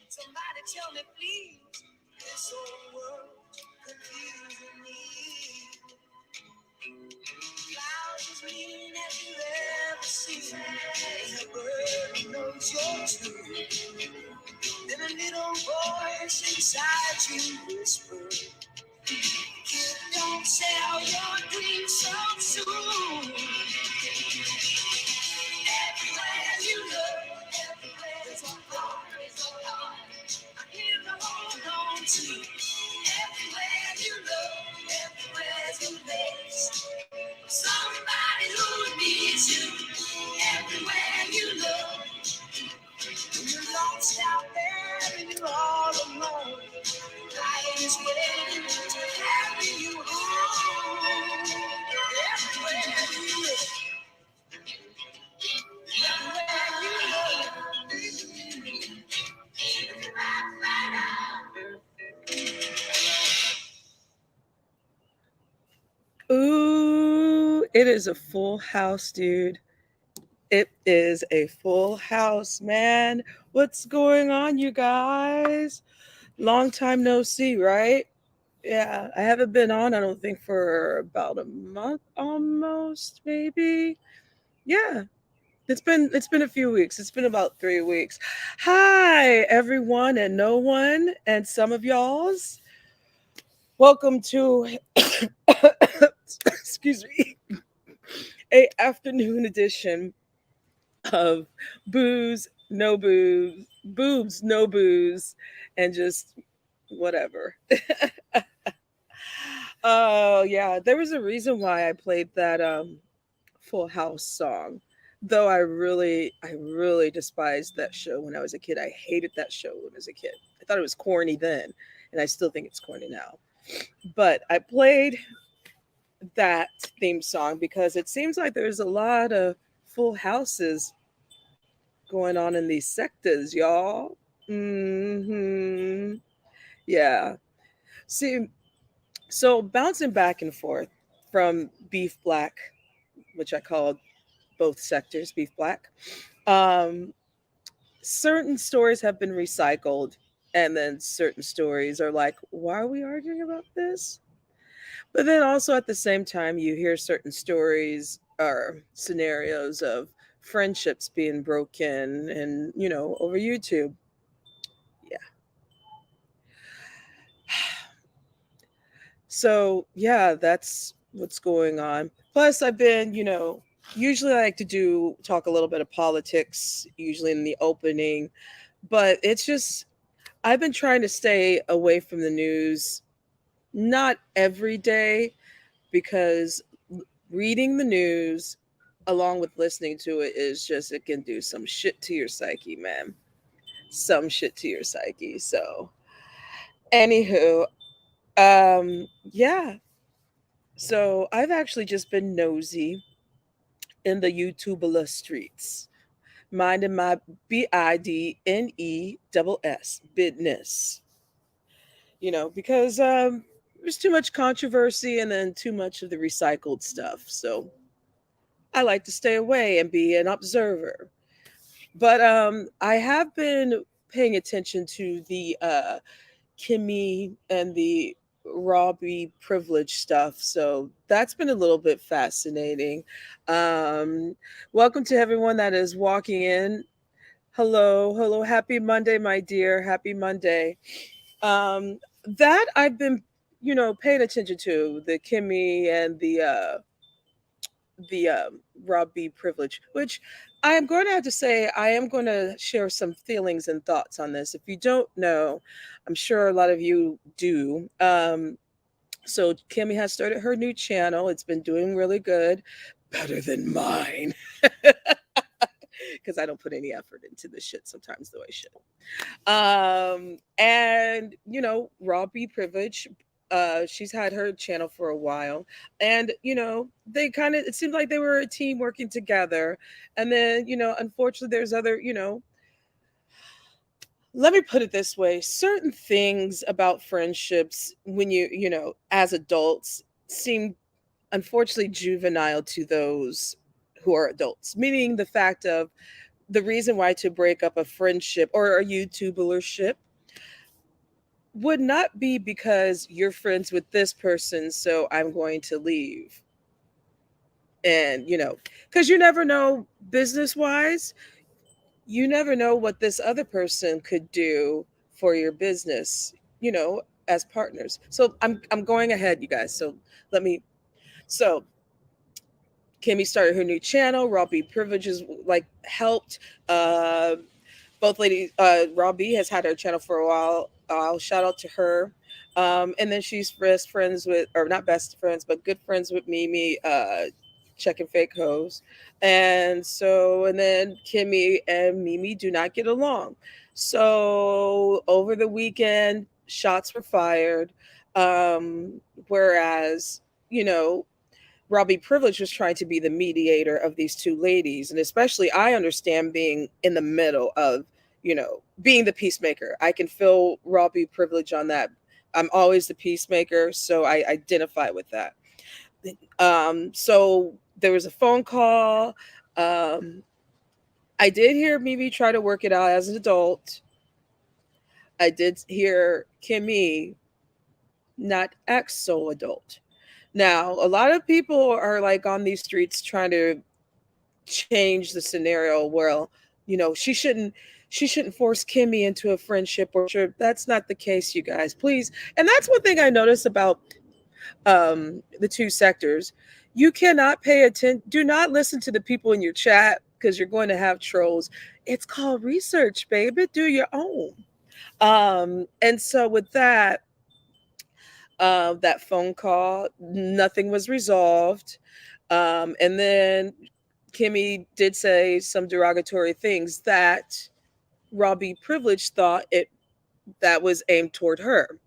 Somebody tell me, please. This old world confusing me. Clouds as mean as you ever seen. And a bird knows your tune. Then a little voice inside you whispers, kid, don't sell your dreams so soon. Everywhere you look, everywhere there's a heart, I hear the hold on to. Everywhere you look, everywhere's a place. Somebody who needs you. Everywhere you look, when you're lost out there and you're all alone, life is waiting to carry you home. Everywhere you look, everywhere you look. Ooh, it is a full house, dude. It is a full house, man. What's going on, you guys? Long time no see, right? Yeah, I haven't been on, I don't think, for about a month almost, maybe. Yeah. It's been a few weeks. It's been about 3 weeks. Hi, everyone and no one and some of y'all's. Welcome to excuse me, a afternoon edition of boobs, no booze, and just whatever. Oh yeah, there was a reason why I played that Full House song. Though I really despised that show when I was a kid. I hated that show when I was a kid. I thought it was corny then, and I still think it's corny now. But I played that theme song because it seems like there's a lot of full houses going on in these sectors, y'all. Hmm. Yeah. See, so bouncing back and forth from Beef Black, which I called both sectors Beef Black, um, certain stories have been recycled, and then certain stories are like, why are we arguing about this? But then also at the same time, you hear certain stories or scenarios of friendships being broken and, over YouTube. Yeah. So, yeah, that's what's going on. Plus, I've been, usually I like to talk a little bit of politics, usually in the opening, but it's just, I've been trying to stay away from the news, not every day, because reading the news along with listening to it is just, it can do some shit to your psyche, man. Some shit to your psyche. So, anywho, yeah. So I've actually just been nosy in the YouTuber streets, minding my BIDNESS business. Because there's too much controversy and then too much of the recycled stuff. So I like to stay away and be an observer. But I have been paying attention to the Kimmy and the Robbie privilege stuff. So that's been a little bit fascinating. Um, Welcome to everyone that is walking in. Hello, hello, happy Monday, my dear. Happy Monday. That I've been, paying attention to the Kimmy and the Rob B privilege, which I am going to have to say, I am going to share some feelings and thoughts on this. If you don't know, I'm sure a lot of you do. So Kimmy has started her new channel. It's been doing really good, better than mine, because I don't put any effort into this shit sometimes, though I should. And Robbie Privilege, she's had her channel for a while, and they kind of, it seemed like they were a team working together, and then unfortunately there's other, let me put it this way, certain things about friendships when as adults seem unfortunately juvenile to those who are adults, meaning the fact of the reason why to break up a friendship or a YouTubership would not be because you're friends with this person, so I'm going to leave. And, because you never know business wise, you never know what this other person could do for your business, as partners. So I'm going ahead, you guys. So let me so Kimmy started her new channel. Robbie Privileges like helped. Both ladies, Robbie has had her channel for a while. I'll shout out to her. And then she's best friends with, or not best friends, but good friends with Mimi, checking fake hoes. And then Kimmy and Mimi do not get along. So over the weekend, shots were fired. Whereas, you know, Robbie Privilege was trying to be the mediator of these two ladies. And especially, I understand being in the middle of, being the peacemaker. I can feel Robbie Privilege on that. I'm always the peacemaker. So I identify with that. So there was a phone call. I did hear Mimi try to work it out as an adult. I did hear Kimmy not act so adult. Now, a lot of people are like on these streets trying to change the scenario where, she shouldn't force Kimmy into a friendship or sure that's not the case, you guys. Please. And that's one thing I noticed about the two sectors. You cannot pay attention, do not listen to the people in your chat because you're going to have trolls. It's called research, baby. Do your own. And so with that phone call, nothing was resolved. And then Kimmy did say some derogatory things that Robbie Privilege thought it that was aimed toward her.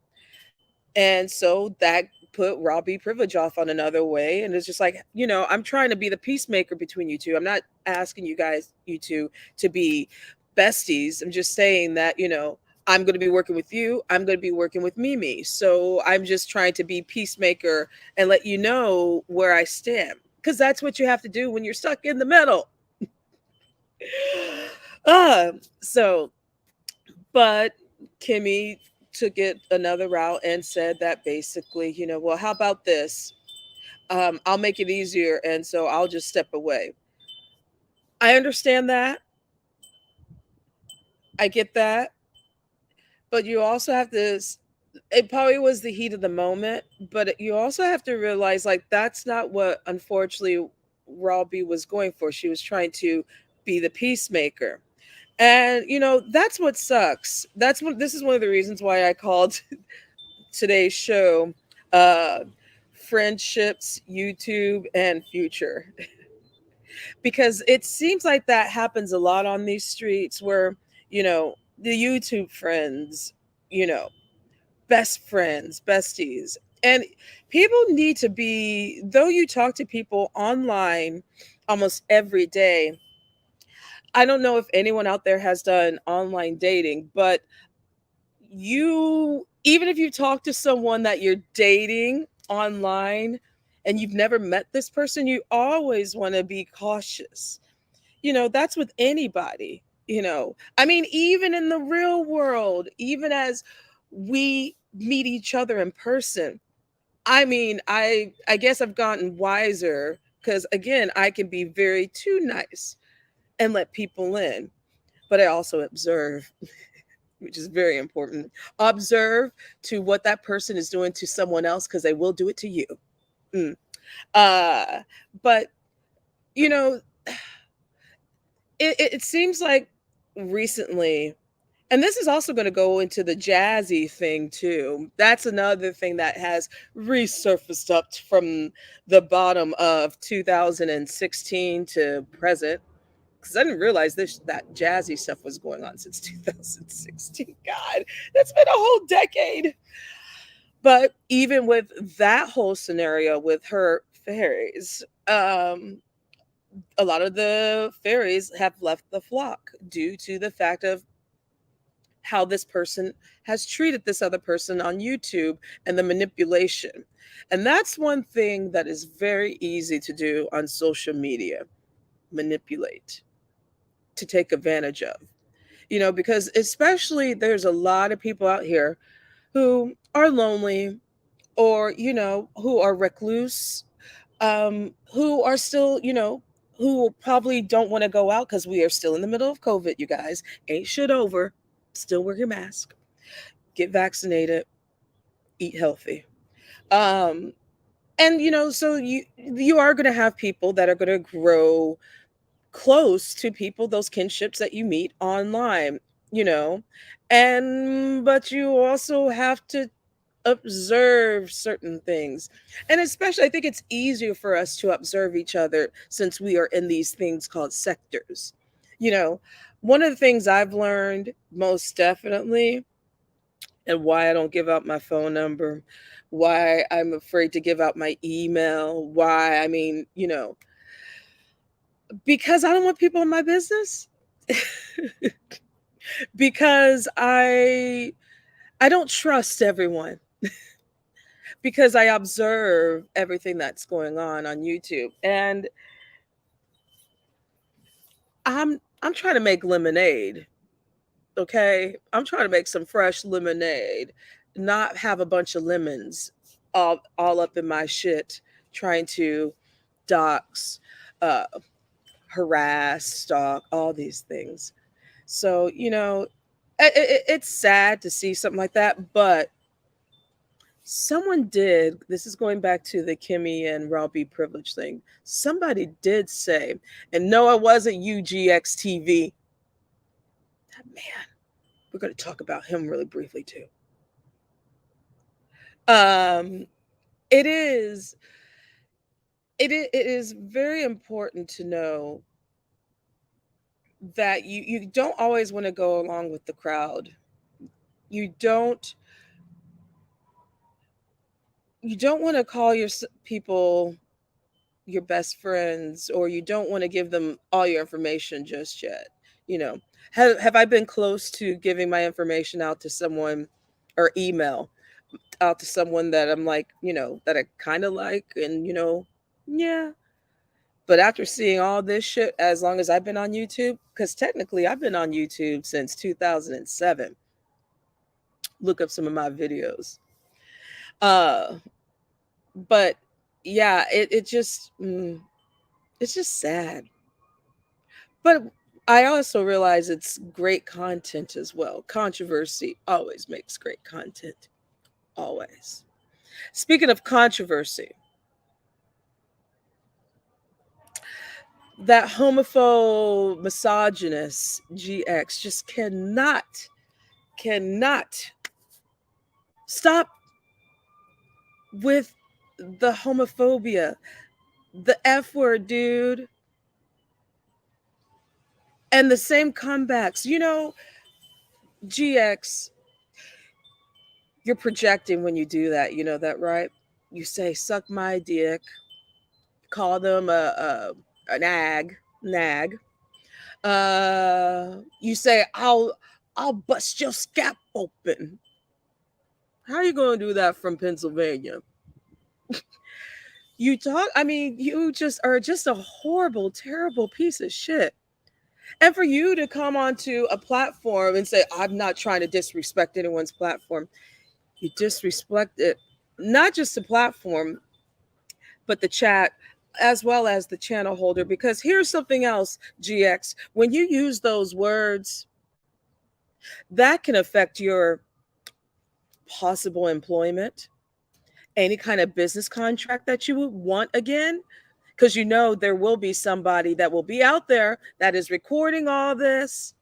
And so that put Robbie Privilege off on another way. And it's just like, I'm trying to be the peacemaker between you two. I'm not asking you two, to be besties. I'm just saying that, I'm going to be working with you. I'm going to be working with Mimi. So I'm just trying to be peacemaker and let you know where I stand. Because that's what you have to do when you're stuck in the middle. So, but Kimmy took it another route and said that basically, well, how about this? I'll make it easier. And so I'll just step away. I understand that. I get that. But you also have to, it probably was the heat of the moment, but you also have to realize like that's not what unfortunately Robbie was going for. She was trying to be the peacemaker. And that's what sucks. This is one of the reasons why I called today's show uh friendships, YouTube, and future. Because it seems like that happens a lot on these streets where, the YouTube friends, you know, best friends, besties. And people need to be, though you talk to people online almost every day. I don't know if anyone out there has done online dating, but even if you talk to someone that you're dating online and you've never met this person, you always want to be cautious. That's with anybody. I mean, even in the real world, even as we meet each other in person. I mean, I guess I've gotten wiser because again, I can be very too nice and let people in, but I also observe, which is very important. Observe to what that person is doing to someone else because they will do it to you. Mm. Uh, but you know, it seems like recently, and this is also going to go into the jazzy thing too. That's another thing that has resurfaced up from the bottom of 2016 to present. Because I didn't realize that jazzy stuff was going on since 2016. God, that's been a whole decade. But even with that whole scenario with her fairies, a lot of the fairies have left the flock due to the fact of how this person has treated this other person on YouTube and the manipulation. And that's one thing that is very easy to do on social media: manipulate. to take advantage of. Because especially there's a lot of people out here who are lonely, or who are recluse, who are still, who probably don't want to go out because we are still in the middle of COVID, you guys. Ain't shit over. Still wear your mask, get vaccinated, eat healthy. Um, and so you are going to have people that are going to grow close to people, those kinships that you meet online, you know, and but you also have to observe certain things. And especially, I think it's easier for us to observe each other since we are in these things called sectors. You know, one of the things I've learned most definitely, and why I don't give out my phone number, why I'm afraid to give out my email, why, I mean, because I don't want people in my business. Because I don't trust everyone, because I observe everything that's going on YouTube, and I'm trying to make lemonade, okay? I'm trying to make some fresh lemonade, not have a bunch of lemons all up in my shit trying to dox, uh harass, stalk, all these things. So, it's sad to see something like that, but someone did. This is going back to the Kimmy and Robbie privilege thing. Somebody did say, and no, it wasn't UGX TV. That man, we're going to talk about him really briefly too. Um, it is, it is very important to know that you don't always want to go along with the crowd. You don't you don't want to call your people your best friends, or you don't want to give them all your information just yet. You know, have I been close to giving my information out to someone, or email out to someone that I'm like, that I kind of like, and yeah. But after seeing all this shit, as long as I've been on YouTube, because technically I've been on YouTube since 2007. Look up some of my videos. Uh, but yeah, it's just sad. But I also realize it's great content as well. Controversy always makes great content. Always. Speaking of controversy, that homophobe, misogynist GX just cannot stop with the homophobia, the F word, dude, and the same comebacks. GX, you're projecting when you do that. You know that, right? You say, suck my dick, call them a nag. You say, I'll bust your scalp open. How are you going to do that from Pennsylvania? I mean, you just are just a horrible, terrible piece of shit. And for you to come onto a platform and say, I'm not trying to disrespect anyone's platform, you disrespect it, not just the platform, but the chat, as well as the channel holder. Because here's something else, GX, when you use those words, that can affect your possible employment, any kind of business contract that you would want again, because there will be somebody that will be out there that is recording all this.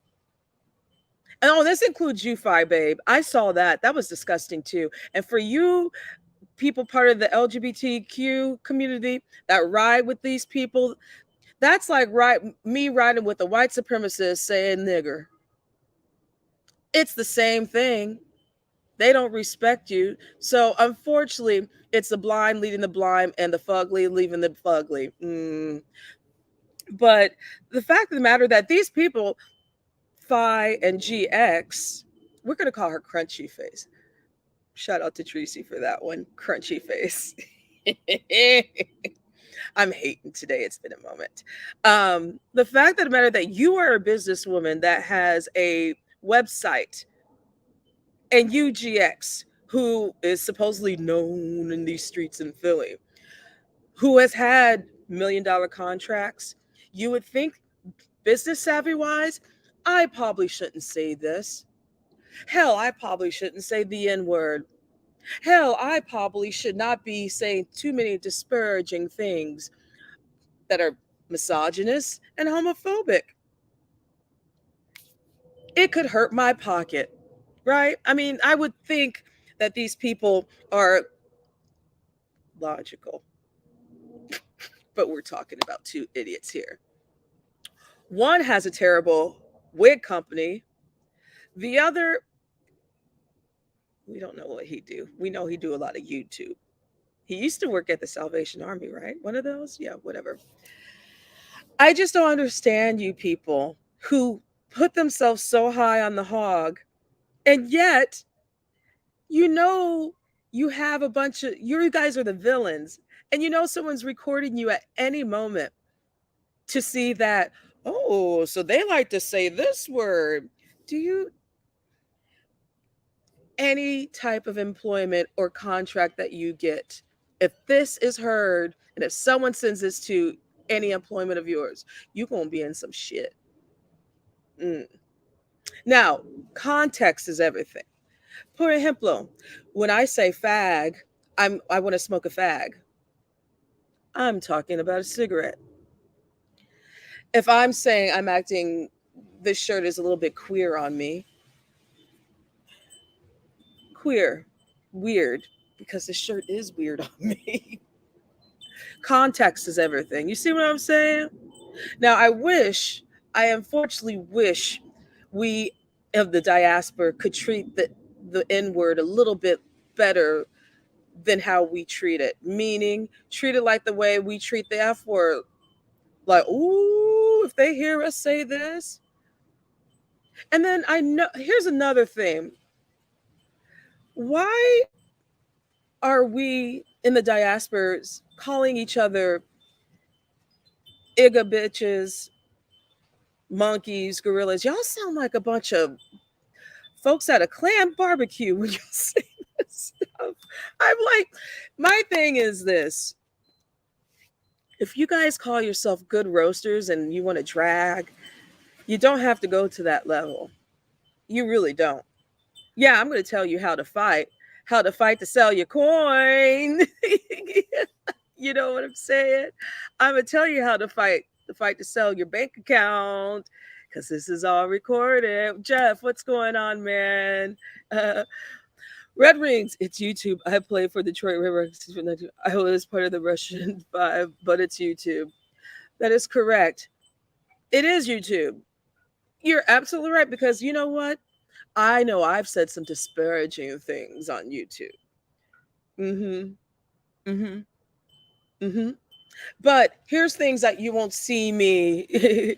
And this includes you, Fi Babe. I saw that. That was disgusting too. And for you, people part of the LGBTQ community that ride with these people, that's like me riding with a white supremacist saying nigger. It's the same thing. They don't respect you. So unfortunately, it's the blind leading the blind and the fugly leaving the fugly. But the fact of the matter that these people, Phi and GX, we're going to call her Crunchy Face. Shout out to Tracy for that one. Crunchy Face. I'm hating today. It's been a moment. The fact of the matter that you are a businesswoman that has a website and UGX, who is supposedly known in these streets in Philly, who has had $1 million contracts, you would think business savvy wise, I probably shouldn't say this. Hell, I probably shouldn't say the N word. Hell, I probably should not be saying too many disparaging things that are misogynist and homophobic. It could hurt my pocket, right? I mean, I would think that these people are logical, but we're talking about two idiots here. One has a terrible wig company. The other, we don't know what he do. We know he do a lot of YouTube. He used to work at the Salvation Army, right? One of those? Yeah, whatever. I just don't understand you people who put themselves so high on the hog, and yet you know you have a bunch of you guys are the villains, and you know someone's recording you at any moment to see that, oh, so they like to say this word. Do you any type of employment or contract that you get, if this is heard and if someone sends this to any employment of yours, you're going to be in some shit. Mm. Now, context is everything. Por ejemplo, when I say fag, I want to smoke a fag. I'm talking about a cigarette. If I'm saying I'm acting, this shirt is a little bit queer on me, queer, weird, because this shirt is weird on me. Context is everything. You see what I'm saying? Now, I unfortunately wish we of the diaspora could treat the N word a little bit better than how we treat it. Meaning, treat it like the way we treat the F word. Like, ooh, if they hear us say this. And then I know, here's another thing. Why are we in the diasporas calling each other igga bitches, monkeys, gorillas? Y'all sound like a bunch of folks at a clam barbecue when you say this stuff. I'm like, my thing is this. If you guys call yourself good roasters and you want to drag, you don't have to go to that level. You really don't. Yeah, I'm going to tell you how to fight to sell your coin. You know what I'm saying? I'm going to tell you how to fight to sell your bank account, because this is all recorded. Jeff, what's going on, man? Red Rings, it's YouTube. I play for Detroit River. I was part of the Russian Five, but it's YouTube. That is correct. It is YouTube. You're absolutely right, because you know what? I know I've said some disparaging things on YouTube. Mm-hmm. Mm-hmm. Mm-hmm. But here's things that you won't see me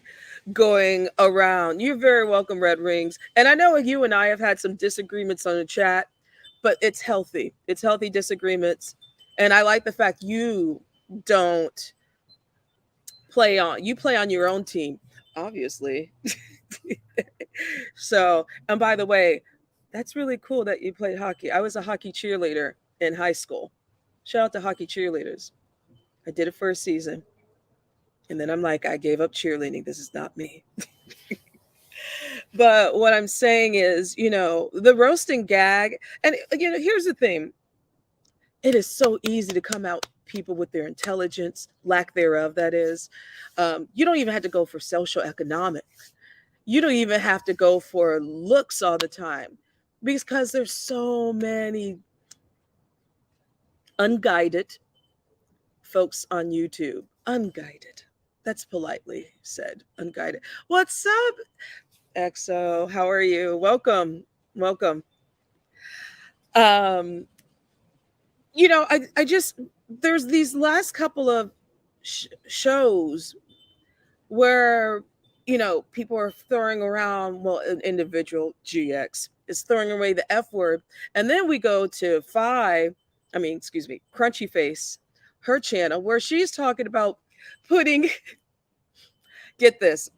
going around. You're very welcome, Red Rings. And I know you and I have had some disagreements on the chat, but it's healthy. It's healthy disagreements. And I like the fact you don't you play on your own team, obviously. So, and by the way, that's really cool that you played hockey. I was a hockey cheerleader in high school. Shout out to hockey cheerleaders. I did it for a season. And then I'm like, I gave up cheerleading. This is not me. But what I'm saying is, the roasting gag. And, here's the thing, it is so easy to come out people with their intelligence, lack thereof, that is. You don't even have to go for social economic. You don't even have to go for looks all the time, because there's so many unguided folks on YouTube. Unguided. That's politely said. Unguided. What's up, EXO? How are you? Welcome. Welcome. I just, there's these last couple of shows where, people are throwing around, well, an individual GX is throwing away the F word. And then we go to Crunchy Face, her channel where she's talking about putting, get this.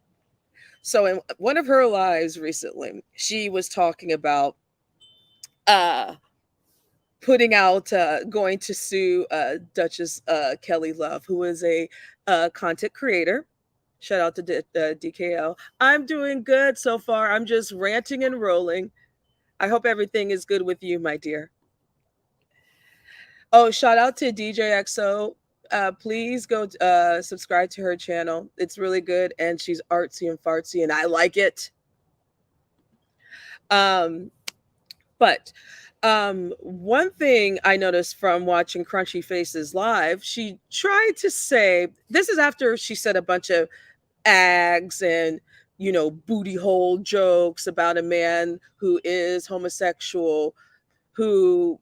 So in one of her lives recently, she was talking about uh putting out going to sue Duchess Kelly Love, who is a content creator. Shout out to DKL. I'm doing good so far. I'm just ranting and rolling. I hope everything is good with you, my dear. Oh, shout out to DJ XO. Please go subscribe to her channel. It's really good, and she's artsy and fartsy, and I like it. Um, but one thing I noticed from watching Crunchy Faces live, she tried to say, this is after she said a bunch of ags and, you know, booty hole jokes about a man who is homosexual, who,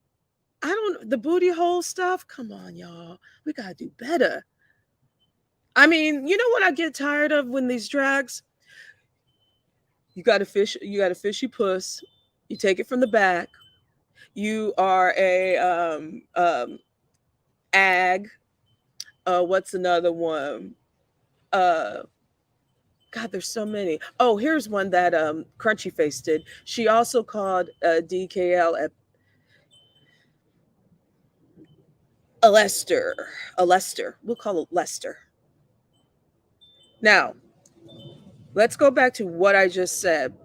I don't, the booty hole stuff, come on, y'all. We gotta do better. I mean, you know what I get tired of when these drags? You got a fishy puss, you take it from the back, you are a ag. What's another one? Uh God, there's so many. Oh, here's one that Crunchy Face did. She also called DKL a Lester. A Lester. We'll call it Lester. Now, let's go back to what I just said.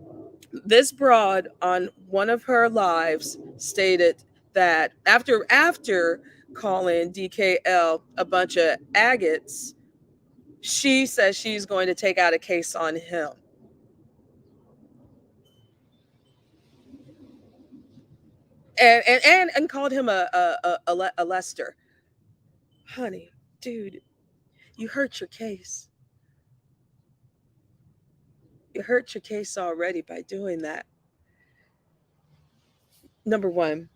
This broad on one of her lives stated that after calling DKL a bunch of agates, she says she's going to take out a case on him. And called him a Lester. Honey, dude, you hurt your case. You hurt your case already by doing that. Number one,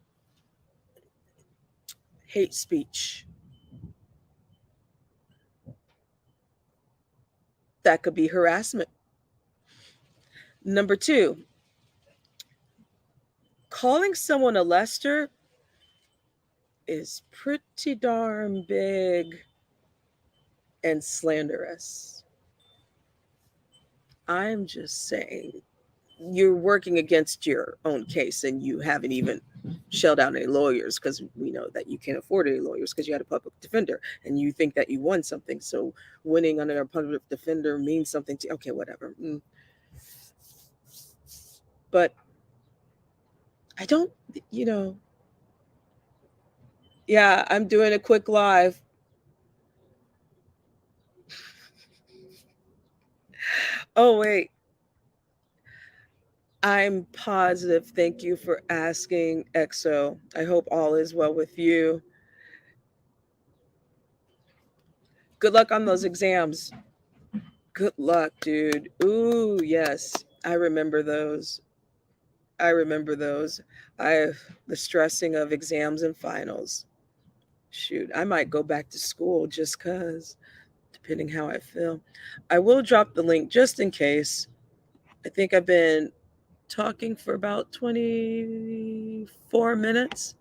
hate speech. That could be harassment. Number two, calling someone a Lester is pretty darn big and slanderous. I'm just saying, you're working against your own case and you haven't even shelled out any lawyers, because we know that you can't afford any lawyers because you had a public defender and you think that you won something. So winning under a public defender means something to, okay, whatever. But I don't, you know, yeah, I'm doing a quick live. Oh, wait. I'm positive. Thank you for asking, EXO. I hope all is well with you. Good luck on those exams. Good luck, dude. Ooh, yes. I remember those. I remember those. The stressing of exams and finals. Shoot, I might go back to school just cuz, depending how I feel. I will drop the link just in case. I think I've been talking for about 24 minutes.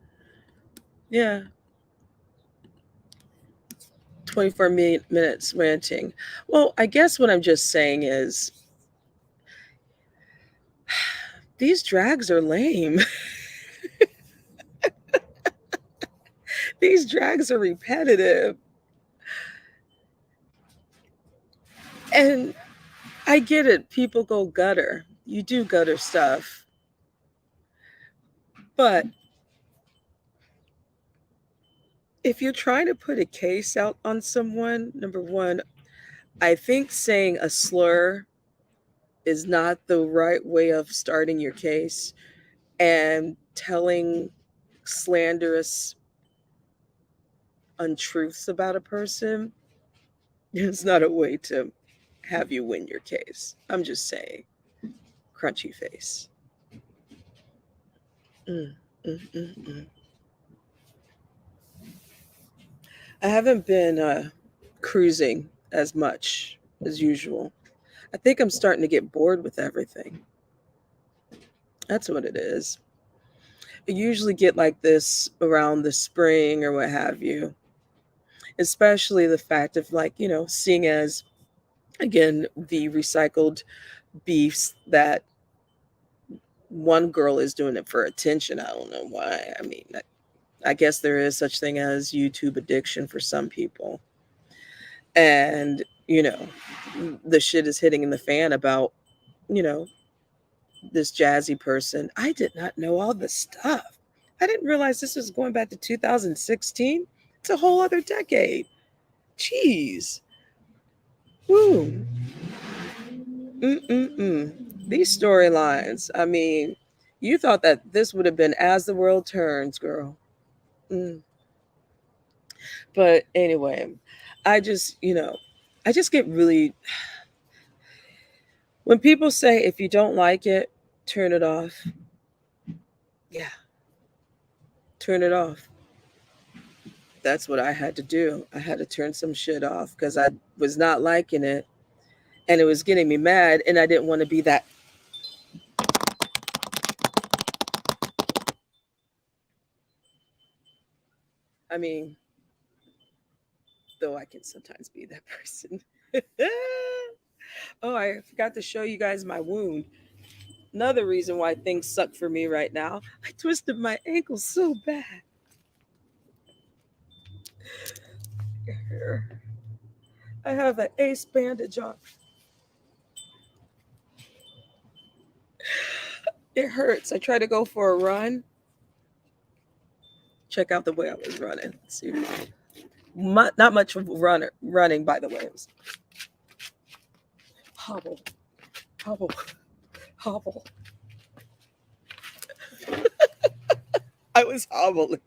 Yeah, 24 minutes ranting. Well, I guess what I'm just saying is these drags are lame. These drags are repetitive. And I get it. People go gutter. You do gutter stuff. But if you're trying to put a case out on someone, number one, I think saying a slur is not the right way of starting your case, and telling slanderous untruths about a person is not a way to have you win your case. I'm just saying. Crunchy face. Mm, mm, mm, mm. I haven't been cruising as much as usual. I think I'm starting to get bored with everything. That's what it is. I usually get like this around the spring or what have you. especially the fact of, like, seeing as, again, the recycled beefs that one girl is doing it for attention. I don't know why. I mean, I guess there is such thing as YouTube addiction for some people. And, the shit is hitting in the fan about, you know, this jazzy person. I did not know all this stuff. I didn't realize this was going back to 2016. It's a whole other decade. Jeez. Woo. Mm-mm-mm. These storylines. I mean, you thought that this would have been As the World Turns, girl. Mm. But anyway, I just, I just get really, when people say if you don't like it, turn it off. Yeah, turn it off. That's what I had to do. I had to turn some shit off because I was not liking it and it was getting me mad and I didn't want to be that. I mean, though I can sometimes be that person. Oh, I forgot to show you guys my wound. Another reason why things suck for me right now. I twisted my ankle so bad. Here. I have an ace bandage on. It hurts. I try to go for a run. Check out the way I was running. See, not much of running, by the way. It was hobble, hobble, hobble. I was hobbling.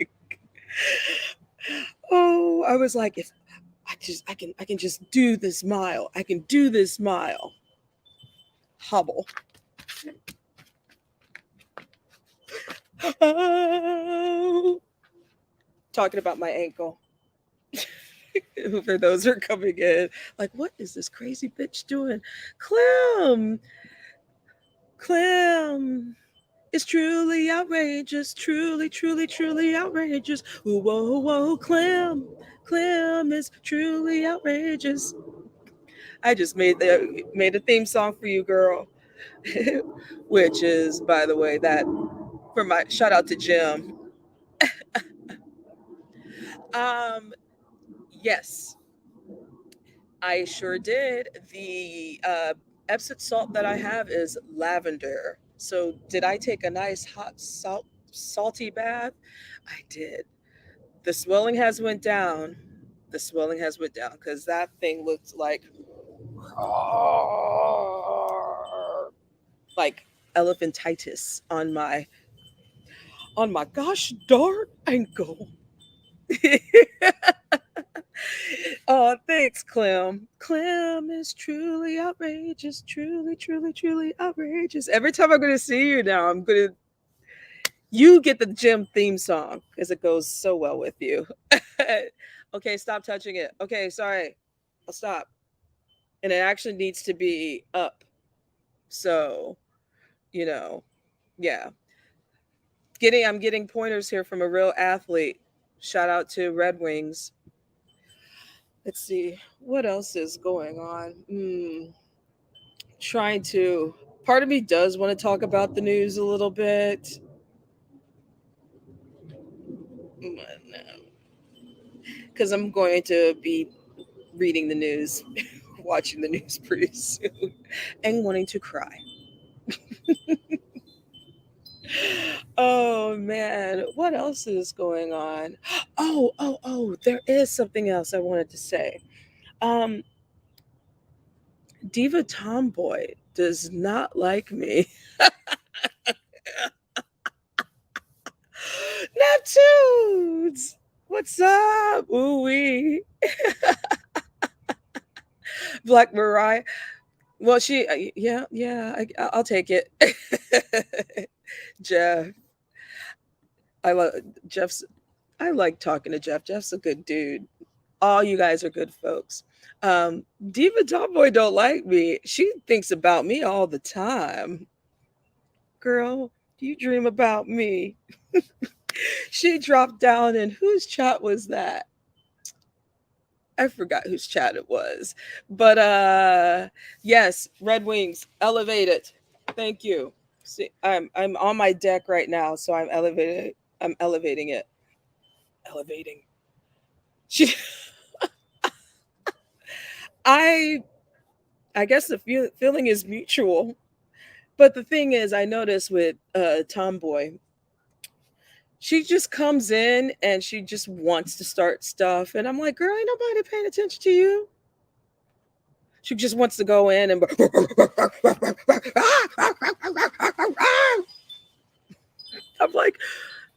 Oh, I was like, if I can just do this mile. I can do this mile. Hobble. Oh. Talking about my ankle. For those who are coming in, like, what is this crazy bitch doing? Clem is truly outrageous, truly outrageous. Ooh, whoa, whoa, Clem is truly outrageous. I just made a theme song for you, girl, which is, by the way, that for my shout out to Jim. Um, yes, I sure did. The Epsom salt that I have is lavender. So did I take a nice hot salty bath? I did. The swelling has went down. The swelling has went down because that thing looked like elephantitis on my gosh darn ankle. Oh, thanks, Clem. Clem is truly outrageous, truly outrageous. Every time I'm going to see you now, you get the gym theme song because it goes so well with you. Okay, stop touching it. Okay, sorry. I'll stop. And it actually needs to be up. So, you know, yeah. I'm getting pointers here from a real athlete. Shout out to Red Wings. Let's see what else is going on. Trying to. Part of me does want to talk about the news a little bit. Because I'm going to be reading the news, watching the news pretty soon, and wanting to cry. Oh man, what else is going on? Oh, there is something else I wanted to say. Um, Diva Tomboy does not like me. Neptunes! What's up? Ooh wee. Black Mariah. Well, I'll take it. Jeff. I love Jeff's. I like talking to Jeff. Jeff's a good dude. All you guys are good folks. Diva Tomboy don't like me. She thinks about me all the time. Girl, do you dream about me? She dropped down and whose chat was that? I forgot whose chat it was. But yes, Red Wings, elevate it. Thank you. See, I'm on my deck right now, so I'm elevating it. Elevating. She, I I guess the feeling is mutual. But the thing is, I noticed with Tomboy, she just comes in and she just wants to start stuff, and I'm like, girl, ain't nobody paying attention to you. She just wants to go in and I'm like,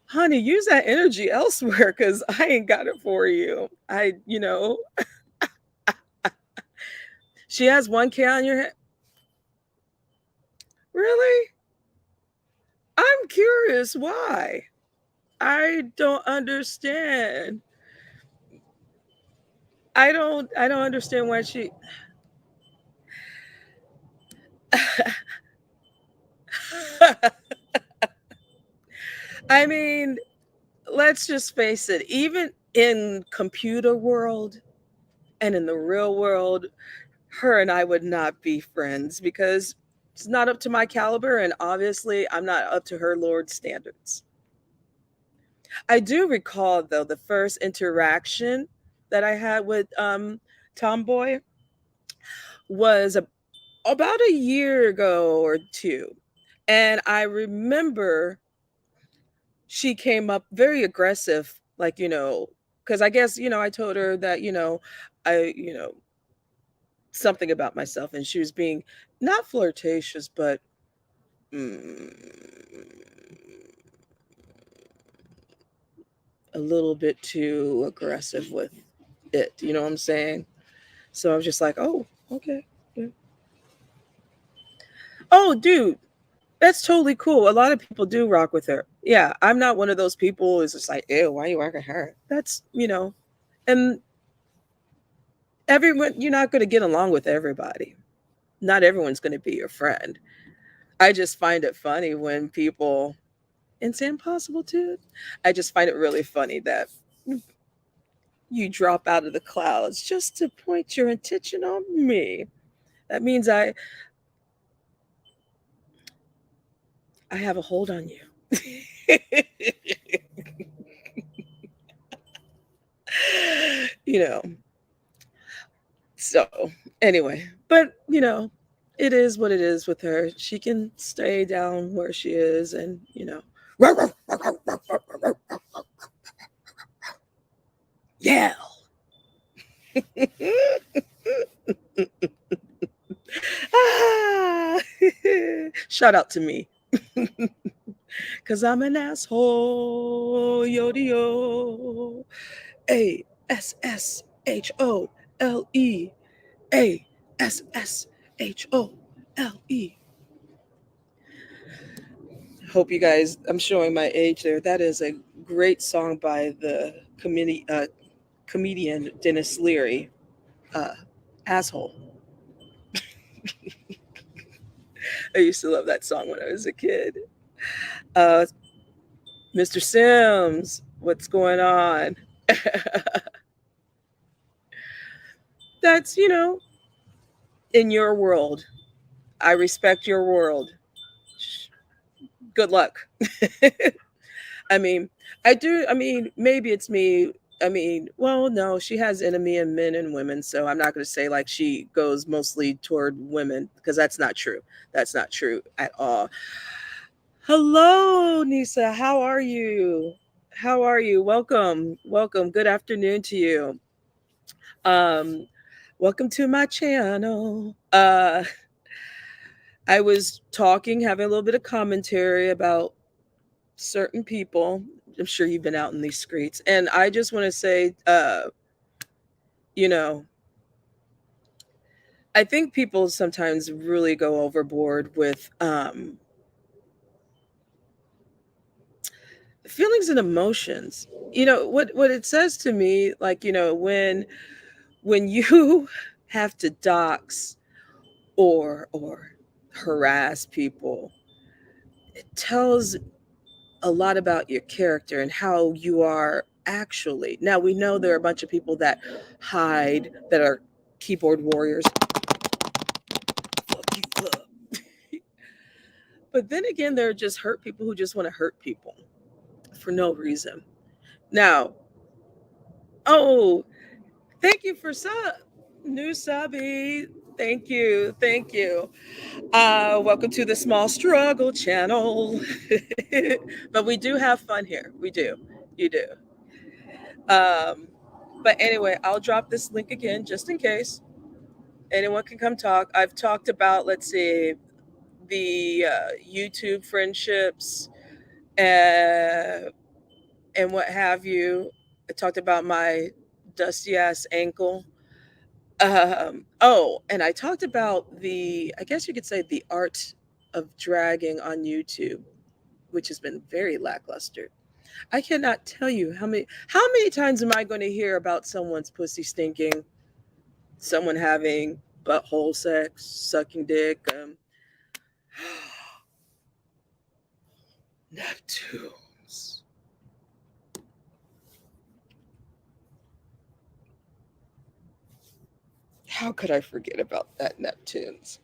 honey, use that energy elsewhere because I ain't got it for you. She has 1K on your head. Really? I'm curious why. I don't understand. I don't understand why she I mean, let's just face it, even in computer world and in the real world, her and I would not be friends because it's not up to my caliber and obviously I'm not up to her Lord standards. I do recall though the first interaction that I had with Tomboy was about a year ago or two. And I remember she came up very aggressive, like, because I guess, I told her that, something about myself, and she was being not flirtatious, but mm, a little bit too aggressive with it. You know what I'm saying? So I was just like, oh, okay. Yeah. Oh, dude, that's totally cool. A lot of people do rock with her. Yeah, I'm not one of those people who's just like, ew, why are you rocking her? And everyone, you're not going to get along with everybody. Not everyone's going to be your friend. I just find it funny when people, and it's impossible too. I just find it really funny that you drop out of the clouds just to point your attention on me. That means I have a hold on you. you know. So anyway, but it is what it is with her. She can stay down where she is, and yeah. Ah, shout out to me. Cause I'm an asshole. Yo. ASSHOLE. ASSHOLE. Hope you guys, I'm showing my age there. That is a great song by the comedian Dennis Leary. Uh, Asshole. I used to love that song when I was a kid. Uh, Mr. Sims, what's going on? That's, in your world. I respect your world. Good luck. I mean, I do. I mean, maybe it's me. I mean, well, no, she has enemy in men and women. So I'm not going to say like she goes mostly toward women because that's not true. That's not true at all. Hello, Nisa. How are you? How are you? Welcome. Welcome. Good afternoon to you. Um, welcome to my channel. I was talking, having a little bit of commentary about certain people. I'm sure you've been out in these streets. And I just want to say, you know, I think people sometimes really go overboard with feelings and emotions. What it says to me, like, when you have to dox or harass people, it tells a lot about your character and how you are actually. Now we know there are a bunch of people that hide that are keyboard warriors. Fuck you up. But then again, there are just hurt people who just want to hurt people for no reason. Now, oh, thank you for new subby. Thank you. Thank you. Welcome to the Small Struggle channel. But we do have fun here. We do. You do. Um, but anyway, I'll drop this link again just in case anyone can come talk. I've talked about, let's see, the YouTube friendships uh, and what have you. I talked about my dusty ass ankle. Oh, and I talked about I guess you could say, the art of dragging on YouTube, which has been very lackluster. I cannot tell you how many times am I going to hear about someone's pussy stinking, someone having butthole sex, sucking dick. Neptunes. How could I forget about that, Neptunes?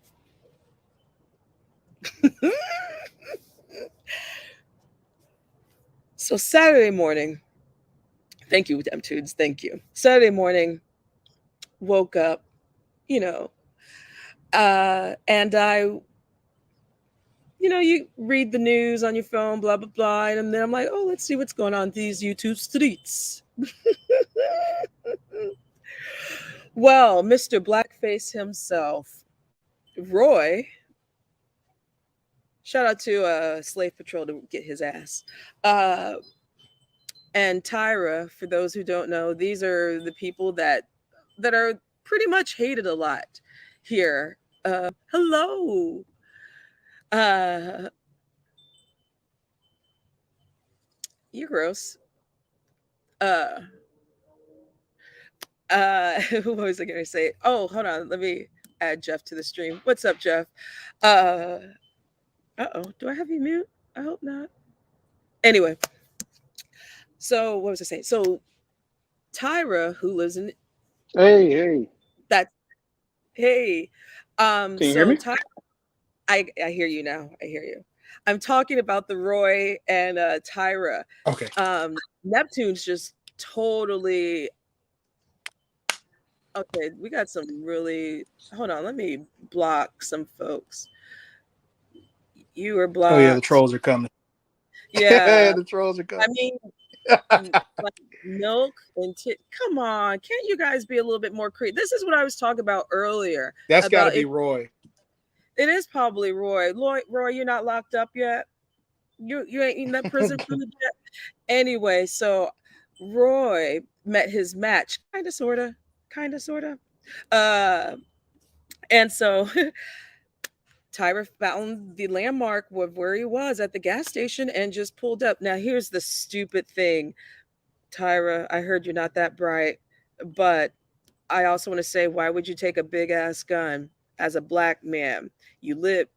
So Saturday morning, thank you, Neptunes, thank you. Saturday morning, woke up, you know, and you read the news on your phone, blah, blah, blah. And then I'm like, oh, let's see what's going on these YouTube streets. Well, Mr. Blackface himself, Roy, shout out to Slave Patrol to get his ass. And Tyra, for those who don't know, these are the people that are pretty much hated a lot here. Hello. You're gross. What was I gonna say? Oh, hold on. Let me add Jeff to the stream. What's up, Jeff? Oh, do I have you mute? I hope not. Anyway, so what was I saying? So Tyra, who lives in Hey. that, hey, Can you hear so me? Tyra, I hear you now. I hear you. I'm talking about the Roy and Tyra. Okay. Neptune's just totally okay. We got some really. Hold on, let me block some folks. You were Oh yeah, the blocked. trolls are coming. Yeah, The trolls are I coming. mean, like milk and come on, can't you guys be a little bit more creative? This is what I was talking about earlier. That's got to About be if Roy. it is probably Roy. Roy, you're not locked up yet. You ain't eating that prison food yet. Anyway, so Roy met his match, kind of, sorta. Uh, and so Tyra found the landmark of where he was at the gas station and just pulled up. Now, here's the stupid thing, Tyra. I heard you're not that bright, but I also want to say, why would you take a big ass gun as a black man? You live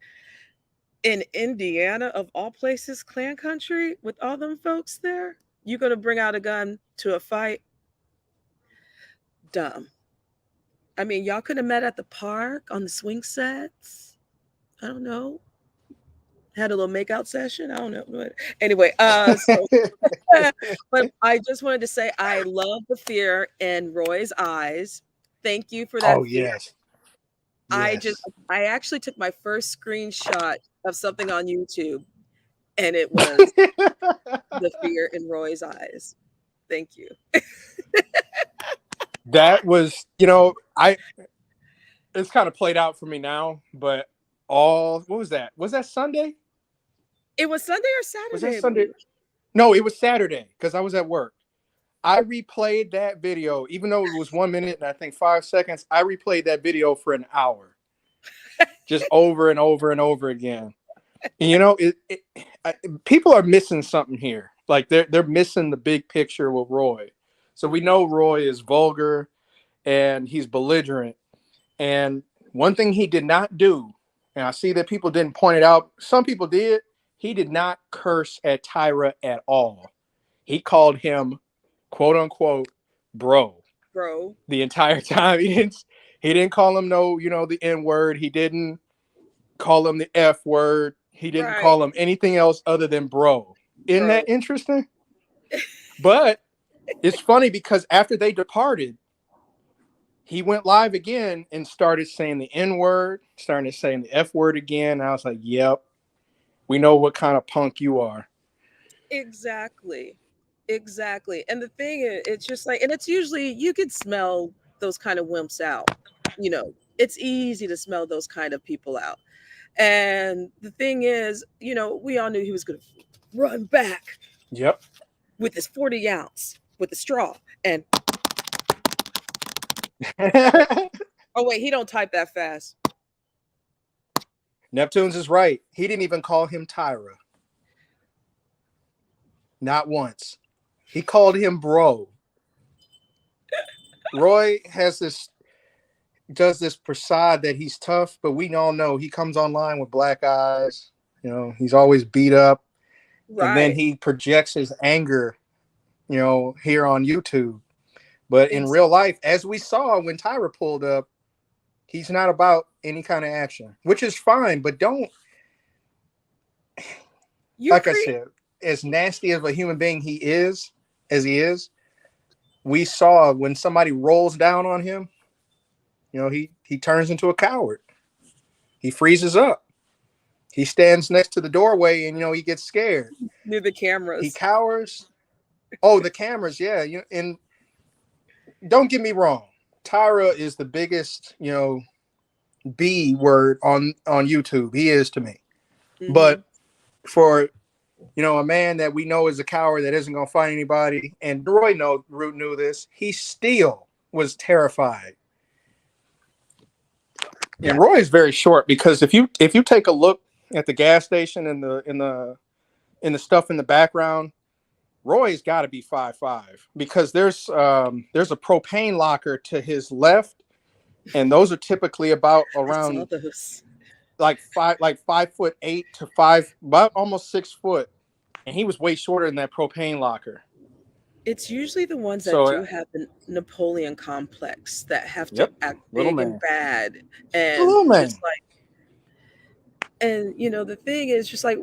in Indiana, of all places, Clan Country, with all them folks there. You gonna bring out a gun to a fight? Dumb. I mean, y'all could have met at the park on the swing sets. I don't know. Had a little makeout session. I don't know. But anyway, so but I just wanted to say I love the fear in Roy's eyes. Thank you for that Oh fear. yes, yes. I actually took my first screenshot of something on YouTube, and it was the fear in Roy's eyes. Thank you. That was, it's kind of played out for me now, but what was that? Was that Sunday? It was Sunday or Was that Saturday, I Sunday? believe. No, it was Saturday because I was at work. I replayed that video, even though it was 1 minute and I think 5 seconds. I replayed that video for an hour, just over and over and over again. And, people are missing something here. Like they're missing the big picture with Roy. So we know Roy is vulgar and he's belligerent. And one thing he did not do, and I see that people didn't point it out. Some people did. He did not curse at Tyra at all. He called him quote unquote bro bro. the entire time. He didn't call him the N word. He didn't call him the F word. He didn't Right, call him anything else other than bro. Isn't that bro. interesting? But it's funny because after they departed, he went live again and started saying the N word, started saying the F word again. I was like, yep, we know what kind of punk you are. Exactly. Exactly. And the thing is, it's just like, and it's usually you can smell those kind of wimps out. It's easy to smell those kind of people out. And the thing is, we all knew he was going to run back Yep. with his 40 ounce with the straw. And oh, wait, he don't type that fast. Neptunes is right. He didn't even call him Tyra. Not once. He called him bro. Roy does this facade that he's tough, but we all know he comes online with black eyes. He's always beat up. And then Right. he projects his anger, here on YouTube. But in real Exactly. life, as we saw when Tyra pulled up, he's not about any kind of action, which is fine. But don't, You like I create. said, as nasty of a human being as he is, we saw when somebody rolls down on him, he turns into a coward. He freezes up. He stands next to the doorway and, he gets scared. Near the He cameras. cowers. Oh, the cameras. Yeah. And don't get me wrong. Tyra is the biggest, B word on YouTube. He is to me. Hmm. But for, a man that we know is a coward that isn't going to fight anybody, and Roy knew this, he still was terrified. And Roy is very short because if you take a look at the gas station and the stuff in the background, Roy's got to be 5'5" because there's a propane locker to his left, and those are typically about I saw around those. like 5'8" to 5, about almost 6 foot, and he was way shorter than that propane locker. It's usually the ones that So, do have the Napoleon complex that have to yep, act little big and man, bad the and little man. just like, and the thing is just like,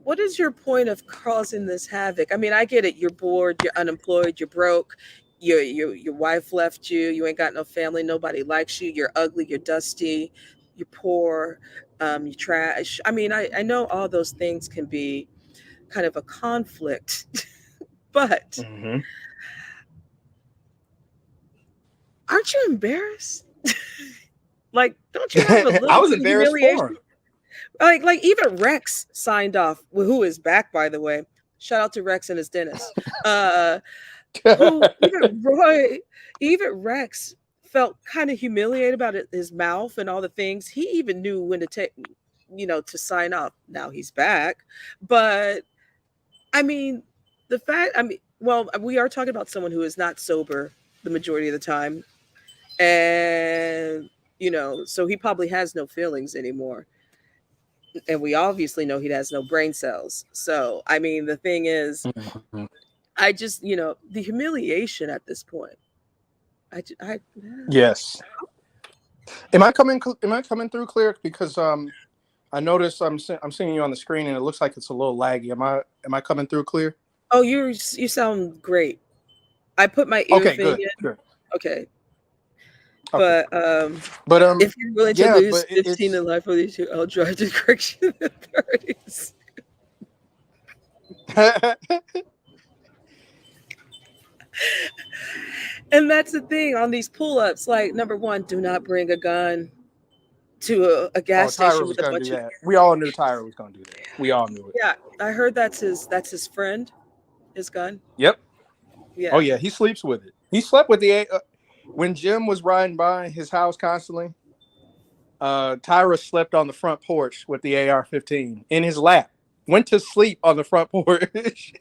what is your point of causing this havoc? I mean, I get it. You're bored, you're unemployed, you're broke, your wife left you, you ain't got no family, nobody likes you, you're ugly, you're dusty, you're poor, you trash. I mean, I know all those things can be kind of a conflict, but Mm-hmm. aren't you embarrassed? Like, don't you have a I little was bit of embarrassed for humiliation? him. Like even Rex signed off, who is back, by the way. Shout out to Rex and his dentist. Who even Rex felt kind of humiliated about his mouth and all the things. He even knew when to take, to sign off. Now he's back, but I mean, well, we are talking about someone who is not sober the majority of the time, and so he probably has no feelings anymore, and we obviously know he has no brain cells. So I mean, the thing is, Mhm. I just the humiliation at this point. I Yes. Am I coming through clear? Because I noticed I'm seeing you on the screen and it looks like it's a little laggy. Am I coming through clear? Oh, you sound great. I put my ear Okay, thing good, in. good. Okay, Okay, but but if you're willing to yeah, lose but 15 in life with these two, I'll drive to correction in the 30s. And that's the thing on these pull-ups. Like, number one, do not bring a gun to a Oh, gas Tyra station was with a gonna do bunch of. that. We all knew Tyra was gonna do that. We all knew it. Yeah, I heard that's his friend, his gun. Yep. Oh Yeah. yeah, he sleeps with it. He slept with when Jim was riding by his house constantly. Tyra slept on the front porch with the AR-15 in his lap. Went to sleep on the front porch.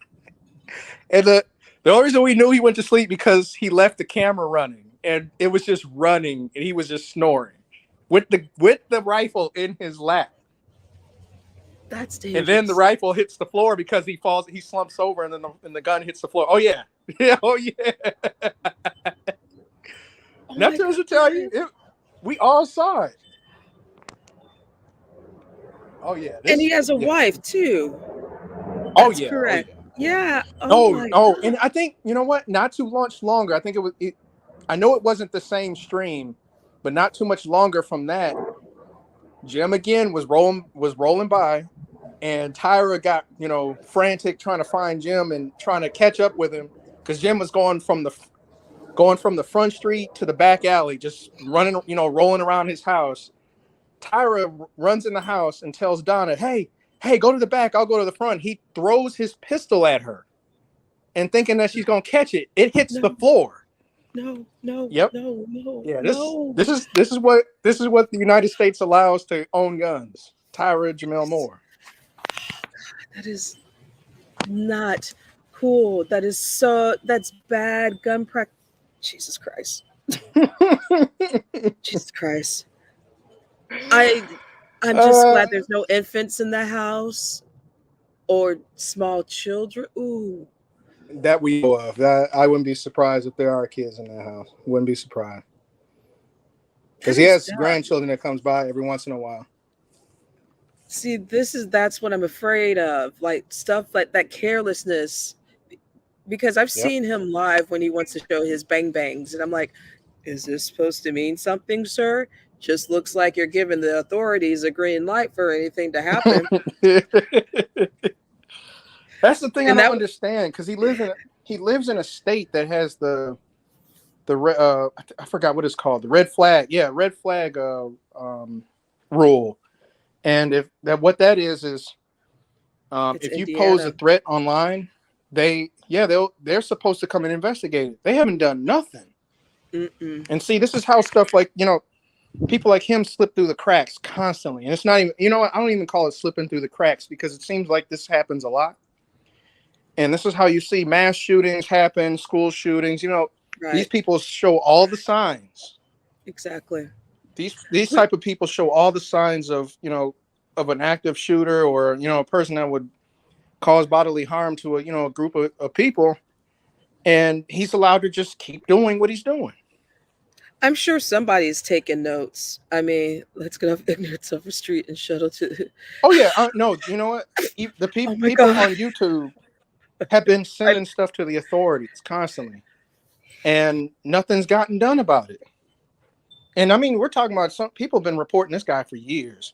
And the only reason we knew he went to sleep because he left the camera running and it was just running and he was just snoring with the rifle in his lap. That's And then the dangerous. rifle hits the floor because he falls, he slumps over, and then the gun hits the floor. Oh yeah, yeah, oh yeah. Oh Not my to tell god. you, we all saw it. Oh yeah, And he has a yeah. wife too. Oh That's yeah, oh correct. yeah. Yeah. Oh No, my no, god. and I think you know what? Not too much longer. I think it was. I know it wasn't the same stream, but not too much longer from that. Jim again was rolling by, and Tyra got frantic trying to find Jim and trying to catch up with him because Jim was going from the front street to the back alley, just running, rolling around his house. Tyra runs in the house and tells Donna, hey, go to the back. I'll go to the front. He throws his pistol at her and thinking that she's going to catch it. It hits No, the floor. no, no, Yep. no, no, Yeah. This, no. this is, this is what, this is what the United States allows to own guns. Tyra Jamel Moore. That is not cool. That's bad gun practice. Jesus Christ. Jesus Christ. I I'm just uh, glad there's no infants in the house or small children. Ooh, that we know of. That I wouldn't be surprised if there are kids in that house. Wouldn't be surprised. Because that he is has dumb. grandchildren that comes by every once in a while. See, that's what I'm afraid of. Like stuff like that carelessness. Because I've Yep. seen him live when he wants to show his bang bangs, and I'm like, is this supposed to mean something, sir? Just looks like you're giving the authorities a green light for anything to happen. That's the thing I And don't that understand because he lives in a state that has I forgot what it's called, the red flag, yeah, red flag rule. And if that what that is it's if you pose a Indiana. threat online, they're supposed to come and investigate it. They haven't done nothing. Mm-mm. And see, this is how stuff like people like him slip through the cracks constantly. And it's not even, what, I don't even call it slipping through the cracks because it seems like this happens a lot. And this is how you see mass shootings happen, school shootings. These Right. people show all the signs. Exactly. These We, type of people show all the signs of an active shooter or a person that would cause bodily harm to a group of people, and he's allowed to just keep doing what he's doing. I'm sure somebody's taking notes. I mean, let's get off ignorance of the street and shuttle to. Oh yeah, no, you know what? The Oh my people god. on YouTube have been I, sending stuff to the authorities constantly, and nothing's gotten done about it. And I mean, we're talking about some people have been reporting this guy for years.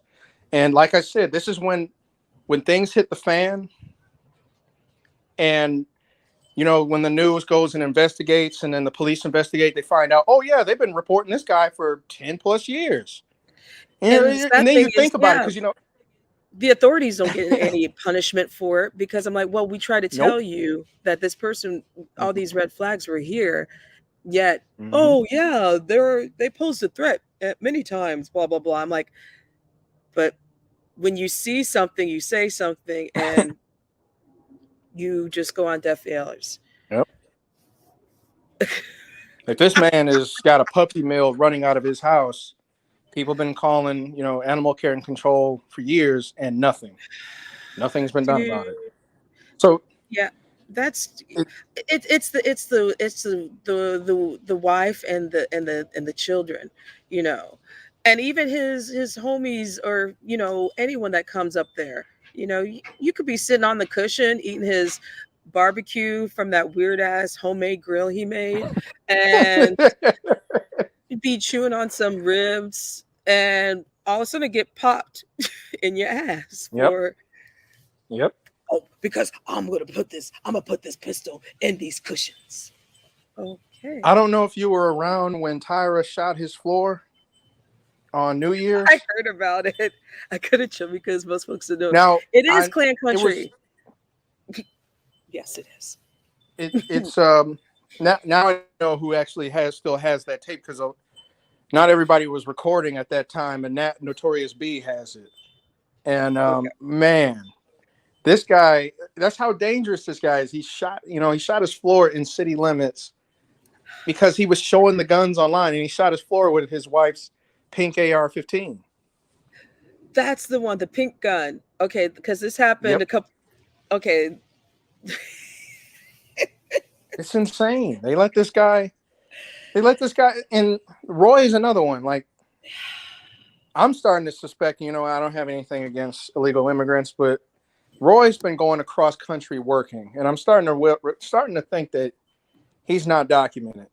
And like I said, this is when things hit the fan, and when the news goes and investigates, and then the police investigate, they find out, oh yeah, they've been reporting this guy for 10 plus years. and the And sad then thing you is, think about it yeah, because the authorities don't get any punishment for it because I'm like, well, we try to nope. tell you that this person, all these red flags were here, yet, Mm-hmm. oh yeah, they posed a threat at many times, blah blah blah. I'm like, but when you see something, you say something, and you just go on deaf ears. Yep. If this man has got a puppy mill running out of his house, people have been calling, animal care and control for years, and nothing's been done Dude, about it. So yeah, that's it, it's the wife and the children, you know, and even his homies or anyone that comes up there, you could be sitting on the cushion eating his barbecue from that weird ass homemade grill he made, and you'd be chewing on some ribs, and all of a sudden get popped in your ass yep, for yep. oh, because I'm gonna put this pistol in these cushions. Okay. I don't know if you were around when Tyra shot his floor on New I Year's. heard about it. I couldn't show because most folks don't know. Now, It is I clan it was country. Yes, it is. it's now I know who actually still has that tape because not everybody was recording at that time, and that Notorious B has it. And Okay. man, this guy, that's how dangerous this guy is. He shot his floor in city limits because he was showing the guns online, and he shot his floor with his wife's pink AR-15. That's the one, the pink gun. Okay, because this happened Yep. a couple. Okay, It's insane. They let this guy. And Roy is another one. Like, I'm starting to suspect. I don't have anything against illegal immigrants, but Roy's been going across country working, and I'm starting to think that he's not documented.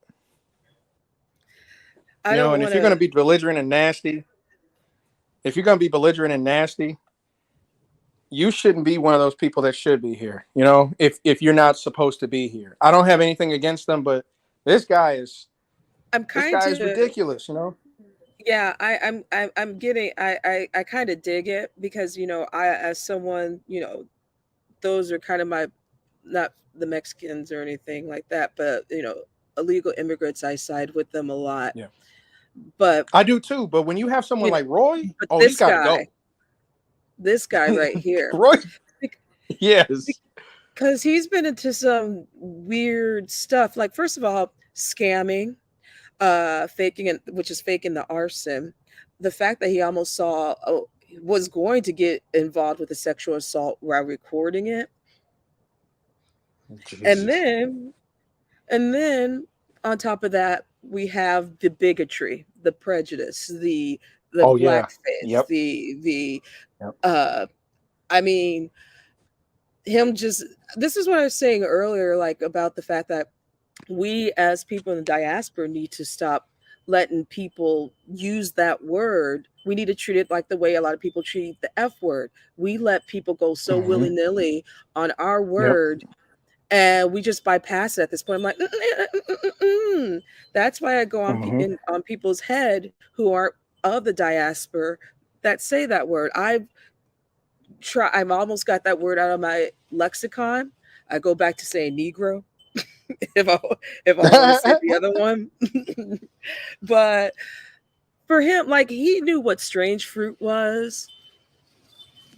I don't And if want you're going to to. be belligerent and nasty, you shouldn't be one of those people that should be here. If you're not supposed to be here. I don't have anything against them, but this guy is I'm this kind guy is of. ridiculous. Yeah, I'm getting. I kind of dig it because I, as someone, those are kind of my, not the Mexicans or anything like that, but illegal immigrants, I side with them a lot. Yeah. But I do too, but when you have someone you know, like Roy, but oh, he's got to go. this guy right here, Roy, yes. because he's been into some weird stuff. Like, first of all, scamming, faking it, which is faking the arson. The fact that he almost was going to get involved with a sexual assault while recording it, and Jesus. then on top of that, we have the bigotry, the prejudice, the Oh yeah. blackface, Yep. the Yep. I mean, him just, this is what I was saying earlier, like about the fact that we as people in the diaspora need to stop letting people use that word. We need to treat it like the way a lot of people treat the F word. We let people go so Mm-hmm. willy-nilly on our Yep. word, and we just bypass it at this point. I'm like, that's why I go on Mm-hmm. on people's head who aren't of the diaspora that say that word. I've almost got that word out of my lexicon. I go back to saying Negro if I want to say the other one. But for him, like, he knew what strange fruit was.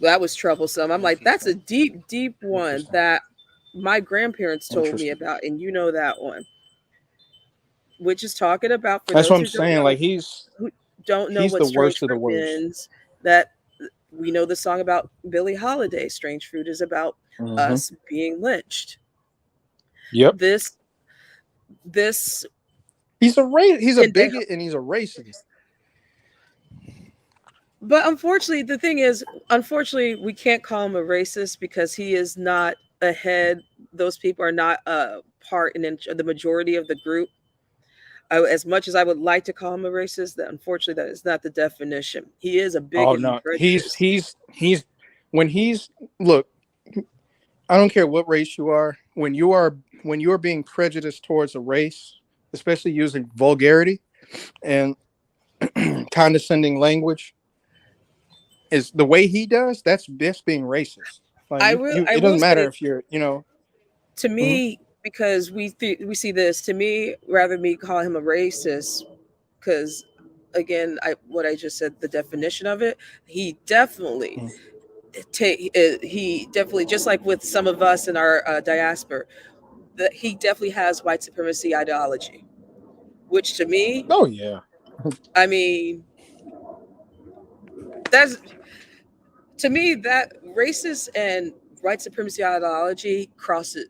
That was troublesome. I'm like, that's a Interesting. deep, deep one Interesting. that my grandparents told me Interesting. about, and you know that one, which is talking about, for That's what those I'm saying. Like who don't know he's what the strange worst of the fruit worst. means, that we know the song about Billie Holiday. Strange fruit is about Mm-hmm. us being lynched. Yep. This this He's a and they bigot and he's a racist. But unfortunately, the thing is, unfortunately, we can't call him a racist because he is not ahead. Those people are not a part in the majority of the group. As much as I would like to call him a racist, that unfortunately that is not the definition. He is a Oh bigot and no. He's prejudiced. he's when he's look, I don't care what race you are, when you're being prejudiced towards a race, especially using vulgarity and condescending language, is the way he does, that's being racist. Like I it will doesn't matter say, if you're, to mhm. me, because we see this, to me, rather me call him a racist, because again, what I just said, the definition of it, he definitely Mhm. he definitely, just like with some of us in our diaspora, that he definitely has white supremacy ideology, which to me, Oh yeah. I mean, that's, to me, that racist and white supremacy ideology crosses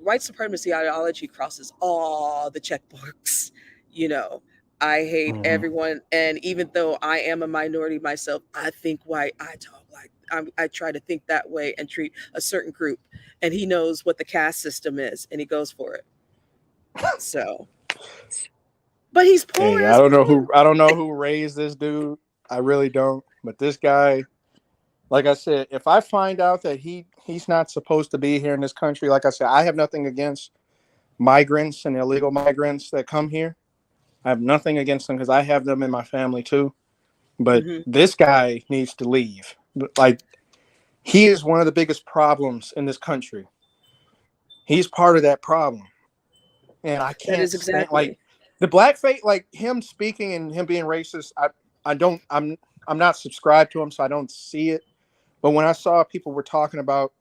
white supremacy ideology crosses all the checkbooks. you know I hate Mhm. everyone, and even though I am a minority myself, I think white, I talk like, I try to think that way and treat a certain group, and he knows what the caste system is and he goes for it. So, but he's poor Hey, as fuck. I don't know who raised this dude. I really don't. But this guy, like I said, if I find out that he's not supposed to be here in this country, like I said, I have nothing against migrants and illegal migrants that come here. I have nothing against them because I have them in my family too. But Hmm. this guy needs to leave. Like, he is one of the biggest problems in this country. He's part of that problem. And I That can't is stand, like, exactly. the blackface, like him speaking and him being racist. I don't I'm not subscribed to him, so I don't see it. But when I saw people were talking about,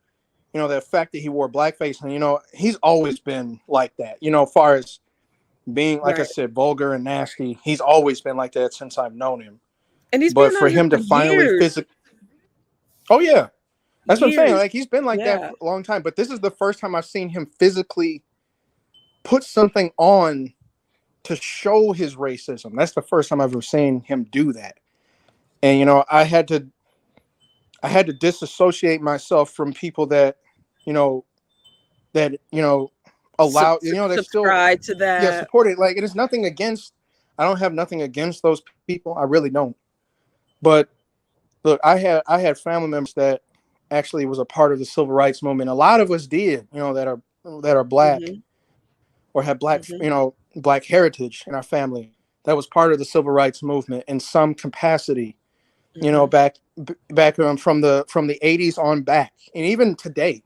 the fact that he wore blackface, and he's always been like that. As far as being, like I Right. said, vulgar and nasty, he's always been like that since I've known him. And he's But been for on here him for to finally years. physically, oh yeah, That's what I'm saying. years. Like, he's been like that Yeah. for a long time, but this is the first time I've seen him physically put something on to show his racism. That's the first time I've ever seen him do that. And I had to disassociate myself from people that, you know, allow, that still, Subscribe to yeah, that. support it. Like, it is nothing against, I don't have nothing against those people. I really don't. But look, I had family members that actually was a part of the civil rights movement. A lot of us did, that are black Hmm. or have black, Hmm. black heritage in our family. That was part of the civil rights movement in some capacity. Hmm. Back from the 80s on back, and even today,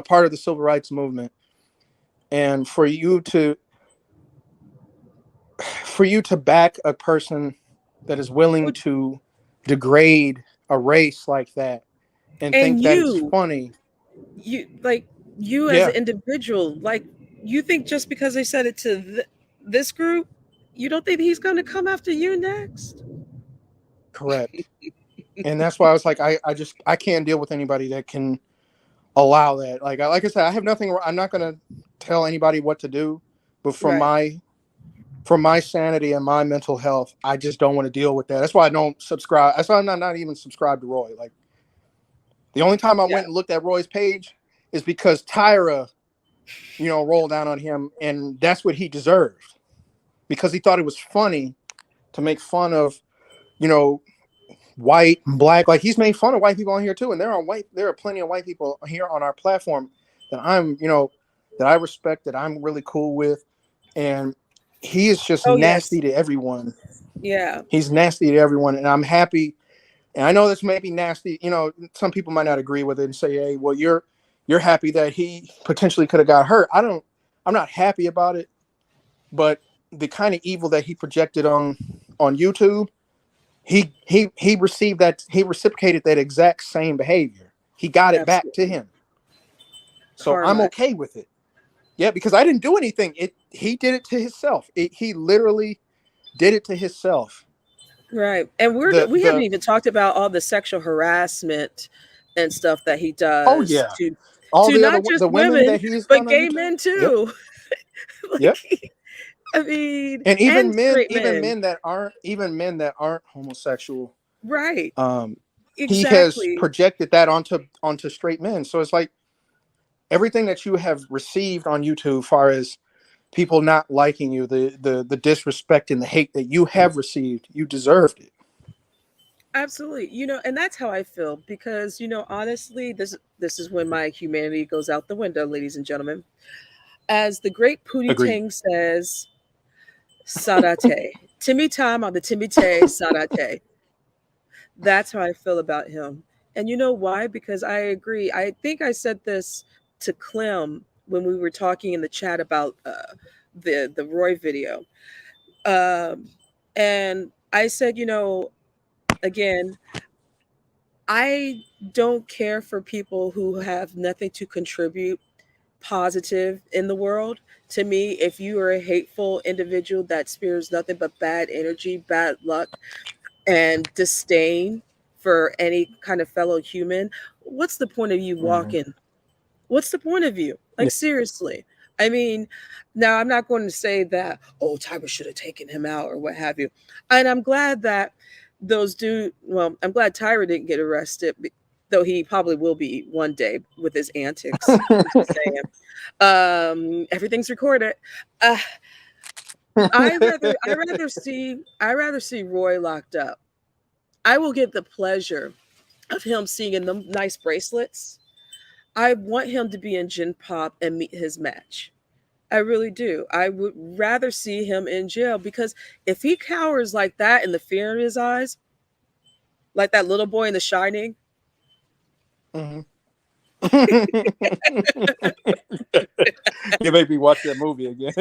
part of the civil rights movement. And for you to back a person that is willing to degrade a race like that and And think that it's you, funny. you like you as Yeah, an individual, like you think just because they said it to this group, you don't think he's going to come after you next? correct. And that's why I was like, I can't deal with anybody that can allow that. Like I said, I have nothing. I'm not going to tell anybody what to do, but Right. for my sanity and my mental health, I just don't want to deal with that. That's why I don't subscribe. That's why I'm not even subscribed to Roy. Like, the only time I Yeah. went and looked at Roy's page is because Tyra, rolled down on him, and that's what he deserved, because he thought it was funny to make fun of, you know, white and black. Like, he's made fun of white people on here too, and there are plenty of white people here on our platform that that I respect, that I'm really cool with, and he is just Oh nasty yes. to everyone. Yeah. He's nasty to everyone, and I'm happy. And I know this may be nasty. Some people might not agree with it and say, "Hey, well, you're happy that he potentially could have got hurt." I'm not happy about it, but the kind of evil that he projected on YouTube, he received that, he reciprocated that exact same behavior. He got it back to Absolutely. him. So I'm Karma. okay with it. Yeah, because I didn't do anything. He did it to himself. He literally did it to himself. Right. And The we haven't the even talked about all the sexual harassment and stuff that he Oh does yeah, to all not just the women women, that he's but done on gay YouTube. men Yep, too. yep. Like, I mean, And and straight even men. men that aren't homosexual, Right. um, he has Exactly. projected that onto straight men. So it's like, everything that you have received on YouTube, far as people not liking you, the disrespect and the hate that you have received, you deserved it. Absolutely. And that's how I feel because, honestly, this is when my humanity goes out the window, ladies and gentlemen. As the great Pootie Agreed. Tang says, Sarate. Timmy Time on the Timmy Tay Sarate. That's how I feel about him. And you know why? Because I agree. I think I said this to Clem when we were talking in the chat about the Roy video. Um, and I said, again, I don't care for people who have nothing to contribute positive in the world. To me, if you are a hateful individual that spews nothing but bad energy, bad luck, and disdain for any kind of fellow human, what's the point of you Mhm. walking? What's the point of you? Yeah. Like, seriously. I mean, now I'm not going to say that, oh, Tyra should have taken him out or what have you. And I'm glad that I'm glad Tyra didn't get arrested, though he probably will be one day with his antics. I'm just saying. Everything's recorded. Uh, I rather see Roy locked up. I will get the pleasure of him seeing in them nice bracelets. I want him to be in Gin Pop and meet his match. I really do. I would rather see him in jail because if he cowers like that in the fear in his eyes, like that little boy in The Shining, Mhm. You made me watch that movie again.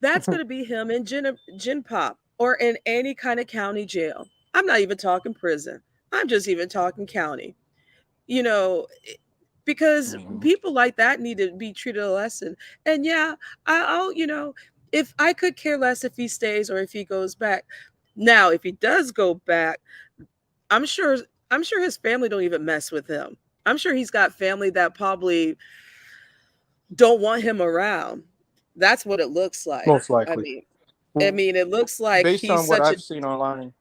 that's going to be him in Gin Pop or in any kind of county jail. I'm not even talking prison. I'm just even talking county. You know, because Mhm. people like that need to be treated a lesson. And yeah, I'll, if I could care less if he stays or if he goes back. Now, if he does go back, I'm sure I'm sure his family don't even mess with him. I'm sure he's got family that probably don't want him around. That's what it looks like. Most likely. I mean, it looks like Based on what I've seen online,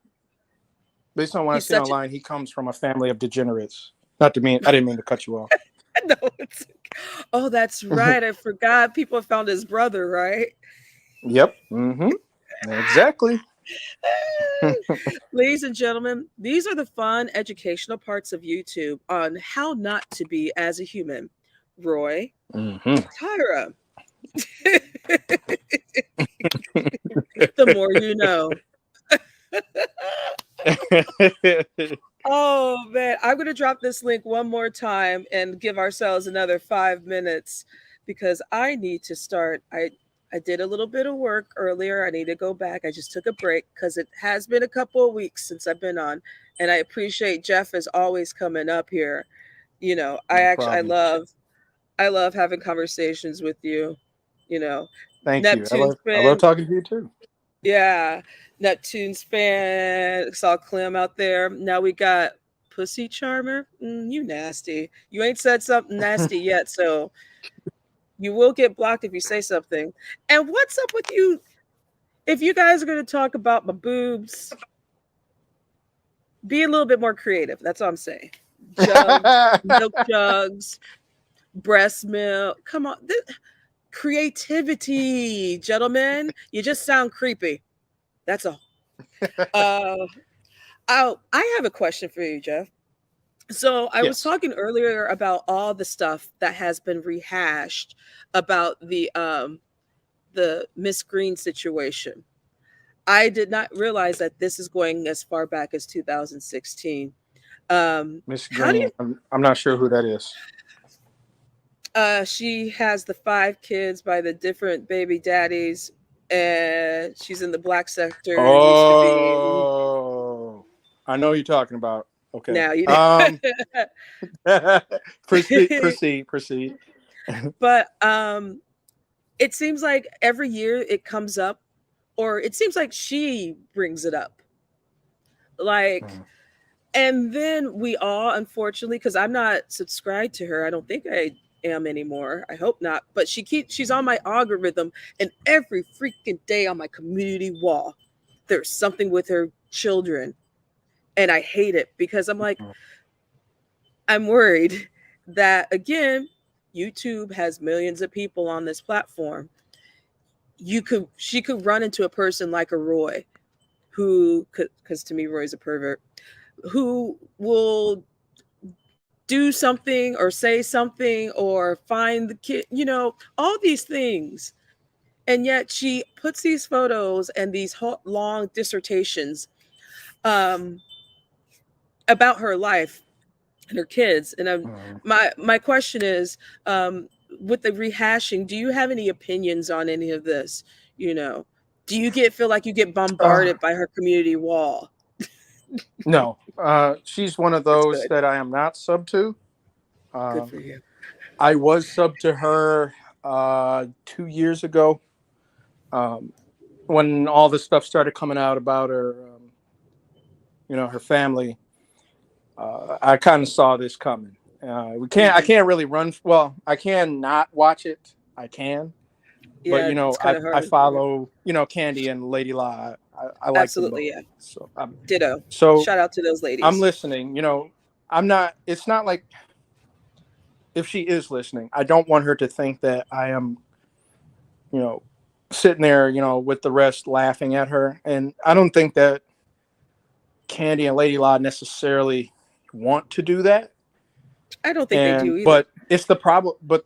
he's such a he comes from a family of degenerates. Not to mean, I didn't mean to cut you off. no, it's oh, that's right. I forgot. People found his brother, right? Yep. Mm-hmm. Exactly. Ladies and gentlemen, these are the fun educational parts of YouTube on how not to be as a human. Roy, Mm-hmm. Tyra. The more you know. Oh man, I'm gonna drop this link one more time and give ourselves another 5 minutes because I need to start. I did a little bit of work earlier. I need to go back. I just took a break because it has been a couple of weeks since I've been on, and I appreciate Jeff is always coming up here. You know, No problem. I love having conversations with you. You know, Thank you. Neptune's I love been talking to you too. yeah, Neptune's fan. Saw Clem out there. Now we got Pussy Charmer. You nasty. You ain't said something nasty yet, so you will get blocked if you say something. And what's up with you? If you guys are going to talk about my boobs, be a little bit more creative. That's all I'm saying. Jugs, milk jugs, breast milk. Come on. Creativity, gentlemen. You just sound creepy. That's all. Uh, I have a question for you, Jeff. So I was Yes. talking earlier about all the stuff that has been rehashed about the Miss Green situation. I did not realize that this is going as far back as 2016. Miss How do you? Green. I'm not sure who that is. She has the 5 kids by the different baby daddies, and she's in the black sector. Used to be. Oh, I know who you're talking about. Okay. Now you Proceed. but it seems like every year it comes up, or it seems like she brings it up. Like, Mhm. and then we all, unfortunately, because I'm not subscribed to her, I don't think I am anymore. I hope not. But she's on my algorithm, and every freaking day on my community wall, there's something with her children. And I hate it because I'm like, I'm worried that again, YouTube has millions of people on this platform. She could run into a person like a Roy who could, because to me Roy's a pervert, who will do something or say something or find the kid, all these things. And yet she puts these photos and these long dissertations um, about her life and her kids. And Mhm. my question is, with the rehashing, do you have any opinions on any of this? You know, do you feel like you get Uh, bombarded by her community wall? no, she's one of That's those good. that I am not sub to. Good for Um, you. I was sub to her 2 years ago um, when all this stuff started coming out about her, her family. I kind of saw this coming. I Hmm. can't really run. Well, I can not watch it. I can, but Yeah, it's kind of I hard. Yeah. follow Candy and Lady La. I like them Absolutely, both. yeah. So Ditto. so Shout out to those I'm ladies. listening. I'm not. It's not like if she is listening, I don't want her to think that I am, you know, sitting there, with the rest laughing at her. And I don't think that Candy and Lady La necessarily want to do that. I don't think they And do either. but it's the problem. But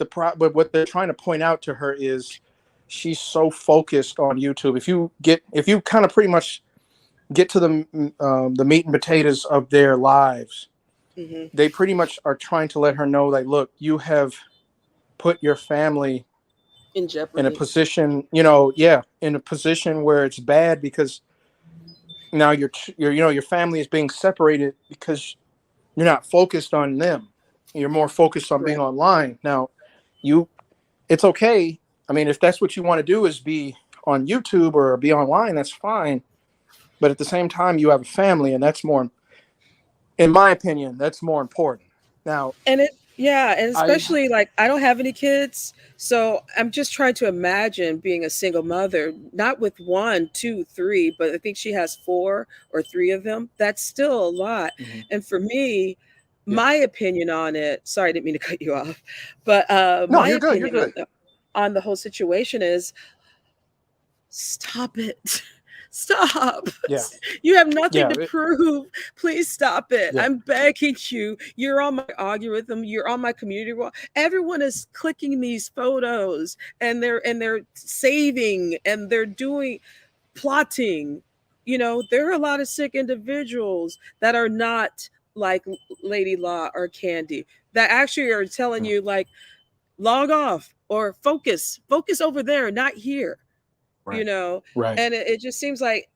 what they're trying to point out to her is she's so focused on YouTube. If you kind of pretty much get to the meat and potatoes of their lives, Hmm. they pretty much are trying to let her know, like, look, you have put your family In in a jeopardy. position, in a position where it's bad because now your family is being separated because you're not focused on them. You're more focused on being Right. online. Now, you it's okay. I mean, if that's what you want to do is be on YouTube or be online, that's fine. But at the same time, you have a family, and In my opinion, that's more important. Now, And it, yeah, and I especially like I don't have any kids, so I'm just trying to imagine being a single mother, not with one, two, three, but I think she has four or three of them. That's still a lot. mhm, And for me, yeah. my opinion on it, sorry, I didn't mean to cut you off, but No, my you're good. You're opinion good. on the whole situation is stop it. Stop. Yeah. You have nothing Yeah. to prove. Please stop it. Yeah. I'm begging you. You're on my algorithm. You're on my community wall. Everyone is clicking these photos and they're saving and they're doing plotting. You know, there are a lot of sick individuals that are not like Lady Law or Candy that actually are telling Mm, you like log off or focus over there, not here, you right. know. Right. And it just seems like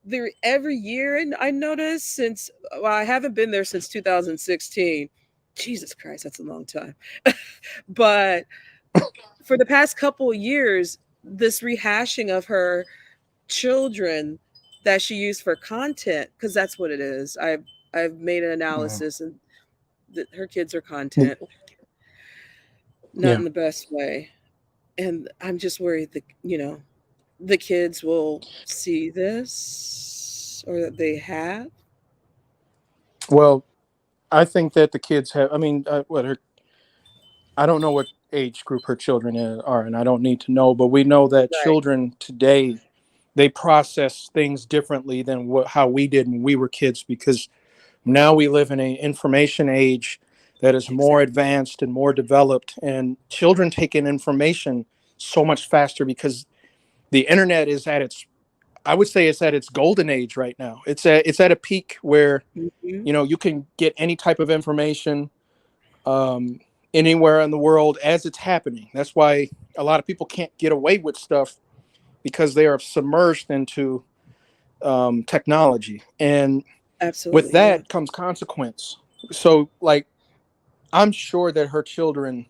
there every year, and I noticed since, well, I haven't been there since 2016. Jesus Christ, that's a long time. But for the past couple of years, this rehashing of her children that she used for content, because that's what it is. I've made an Mhm. analysis, and her kids are content, not Yeah. in the best way. And I'm just worried that, you know, the kids will see this or that they have. Well, I think that the kids have. I mean, I don't know what age group her children are, and I don't need to know. But we know that Right. children today, they process things differently than how we did when we were kids, because now we live in an information age that is more Exactly. advanced and more developed, and children take in information so much faster because the internet is at its, I would say it's at its golden age right now. It's at a peak where Hmm. you can get any type of information, um, anywhere in the world as it's happening. That's why a lot of people can't get away with stuff, because they are submerged into, technology, and with Absolutely. Yeah. that comes consequence. So, like, I'm sure that her children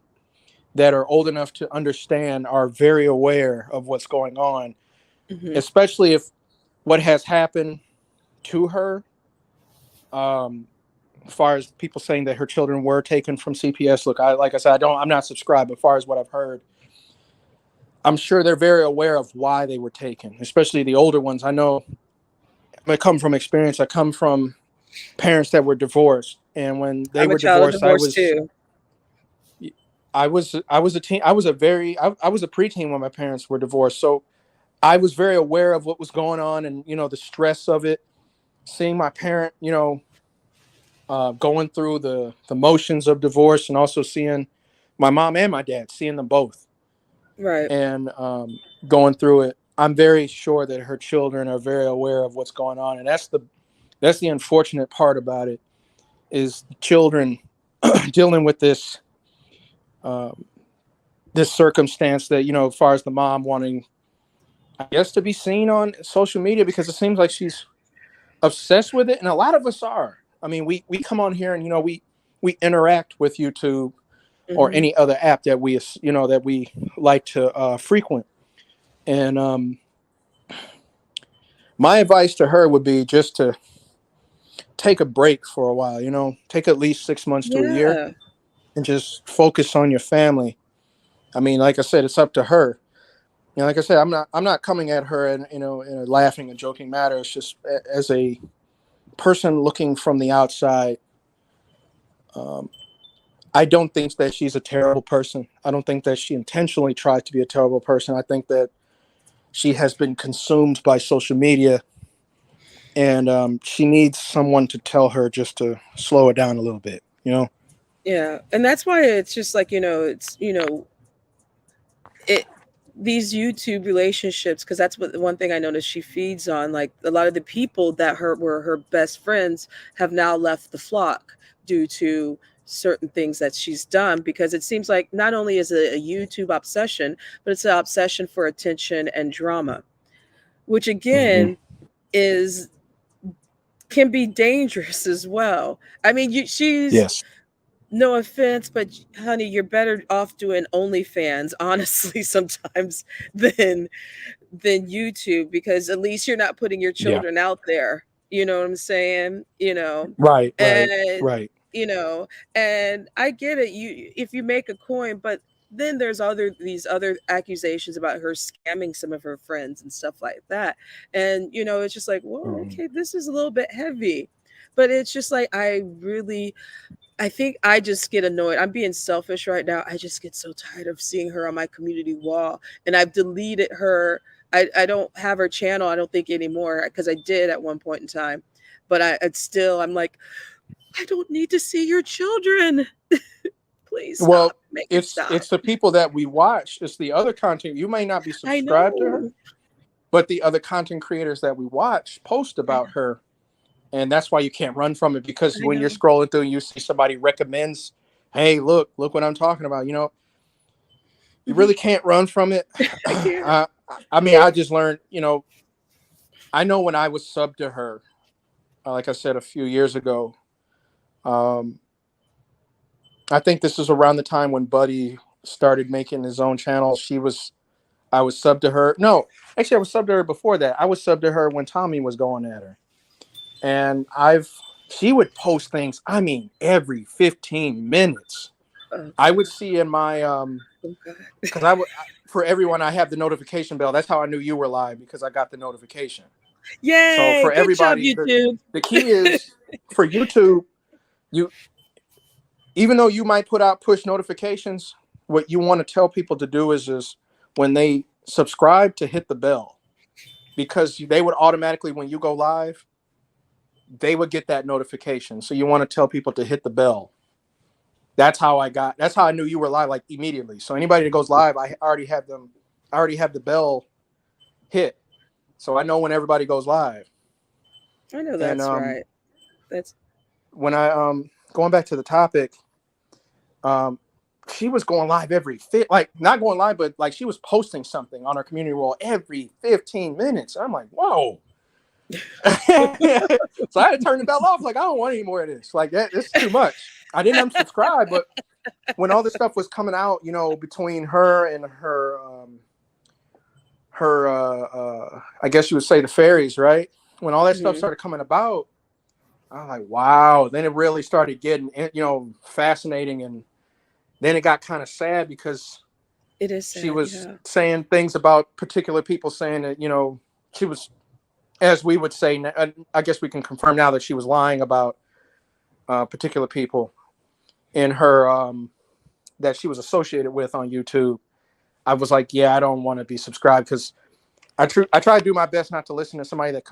that are old enough to understand are very aware of what's going on, Hmm. especially if what has happened to her, um, as far as people saying that her children were taken from CPS. Look, like I said, I'm not subscribed, but as far as what I've heard, I'm sure they're very aware of why they were taken, especially the older ones. I know, I come from experience. I come from parents that were divorced, and when they I'm a were child of divorced, divorce too. I was a teen. I was a preteen when my parents were divorced. So I was very aware of what was going on, and the stress of it. Seeing my parent, going through the motions of divorce, and also seeing my mom and my dad, seeing them both, Right. and going through it. I'm very sure that her children are very aware of what's going on, and that's the unfortunate part about it, is children dealing with um, this circumstance, that as far as the mom wanting, I guess, to be seen on social media, because it seems like she's obsessed with it, and a lot of us are. I mean, we come on here, and we interact with YouTube or Hmm. any other app that we like to frequent. And my advice to her would be just to take a break for a while. Take at least 6 months to a year, Yeah. and just focus on your family. I mean, like I said, it's up to her. Like I said, I'm not coming at her in a laughing and joking matter. It's just as a person looking from the outside. Um, I don't think that she's a terrible person. I don't think that she intentionally tried to be a terrible person. I think that she has been consumed by social media, and she needs someone to tell her just to slow it down a little bit. Yeah. And that's why it's just like, it's, it these YouTube relationships, because that's what the one thing I noticed she feeds on. Like a lot of the people that were her best friends have now left the flock due to certain things that she's done, because it seems like not only is it a YouTube obsession, but it's an obsession for attention and drama, which Mm-hmm. again is can be dangerous as well. I mean, she's, Yes. no offense, but honey, you're better off doing OnlyFans, honestly, sometimes than YouTube, because at least you're not putting your Yeah. children out there. You know what I'm saying? Right, right, And right. you know, and I get it. You if you make a coin, but then there's these other accusations about her scamming some of her friends and stuff like that. And it's just like, whoa, Mhm. okay, this is a little bit heavy. But it's just like I think I just get annoyed. I'm being selfish right now. I just get so tired of seeing her on my community wall. And I've deleted her. I don't have her channel, I don't think anymore, because I did at one point in time. But I'm like, I don't need to see your children. Please Well, stop. Make it it's stop. the people that we watch. It's the other content. You may not be I subscribed to her, know. but the other content creators that we watch post I about know. her, and that's why you can't run from it, because I when you're know. scrolling through and you see somebody recommends, hey, look what I'm talking about. You Mhm. really can't run from it. I can't. I mean, I just learned. I know when I was subbed to her, like I said a few years ago. Um, I think this is around the time when Buddy started making his own channel. I was subbed to her. No, actually, I was subbed to her before that. I was subbed to her when Tommy was going at her. And she would post things, I mean, every 15 minutes. Oh I would God. see in my, Oh God. because for everyone, I have the notification bell. That's how I knew you were live, because I got the notification. So Yay! for Good job, everybody, YouTube. the key is for YouTube, you, even though you might put out push notifications, what you want to tell people to do is when they subscribe, to hit the bell, because they would automatically, when you go live, they would get that notification. So you want to tell people to hit the bell. That's how I knew you were live, like immediately. So anybody that goes live, I already have the bell hit. So I know when everybody goes live. I know And that's right. That's when I going back to the topic, um she was going live like not going live, but like she was posting something on her community wall every 15 minutes. I'm like, whoa. So I had to turn the bell off. Like, I don't want any more of this. Like, this is too much. I didn't unsubscribe, but when all this stuff was coming out, between her and her I guess you would say the fairies, right? When all that stuff mhm. started coming about, I was like, wow. Then it really started getting, fascinating. And then it got kind of sad, because It is she sad, was yeah. saying things about particular people, saying that, she was, as we would say, I guess we can confirm now that she was lying about particular people in her, that she was associated with on YouTube. I was like, yeah, I don't want to be subscribed, because I try to do my best not to listen to somebody that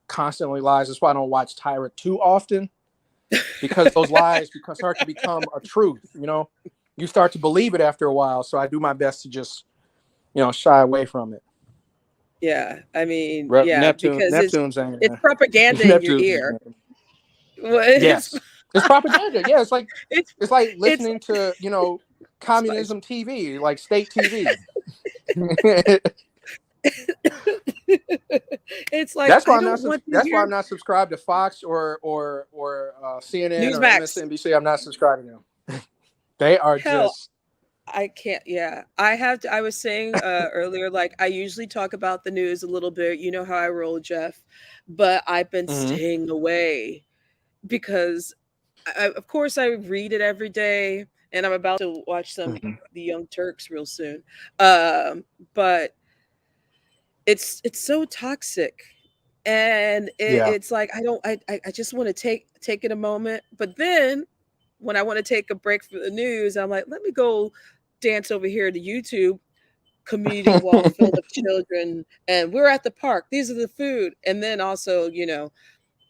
constantly lies. That's why I don't watch Tyra too often, because those lies start to become a truth. You start to believe it after a while. So I do my best to just shy away from it. Yeah, I mean, yeah, because Neptune's it's propaganda in your Neptune's ear. Well, it's yes, it's propaganda. Yeah, it's it's like it's listening to spicy. communism TV, like state TV. It's like I don't want to That's why hear I'm not subscribed to Fox or CNN or Newsmax. MSNBC. I'm not subscribed to them. They are Hell, just I can't. Yeah, I was saying earlier, like I usually talk about the news a little bit. You know how I roll, Jeff, but I've been mhm, staying away because, of course, I read it every day, and I'm about to watch some mhm. The Young Turks real soon. But it's so toxic, and Yeah. it's like I don't. I just want to take it a moment, but then when I want to take a break from the news, I'm like, let me go dance over here to YouTube. Community wall filled of children, and we're at the park. These are the food, and then also,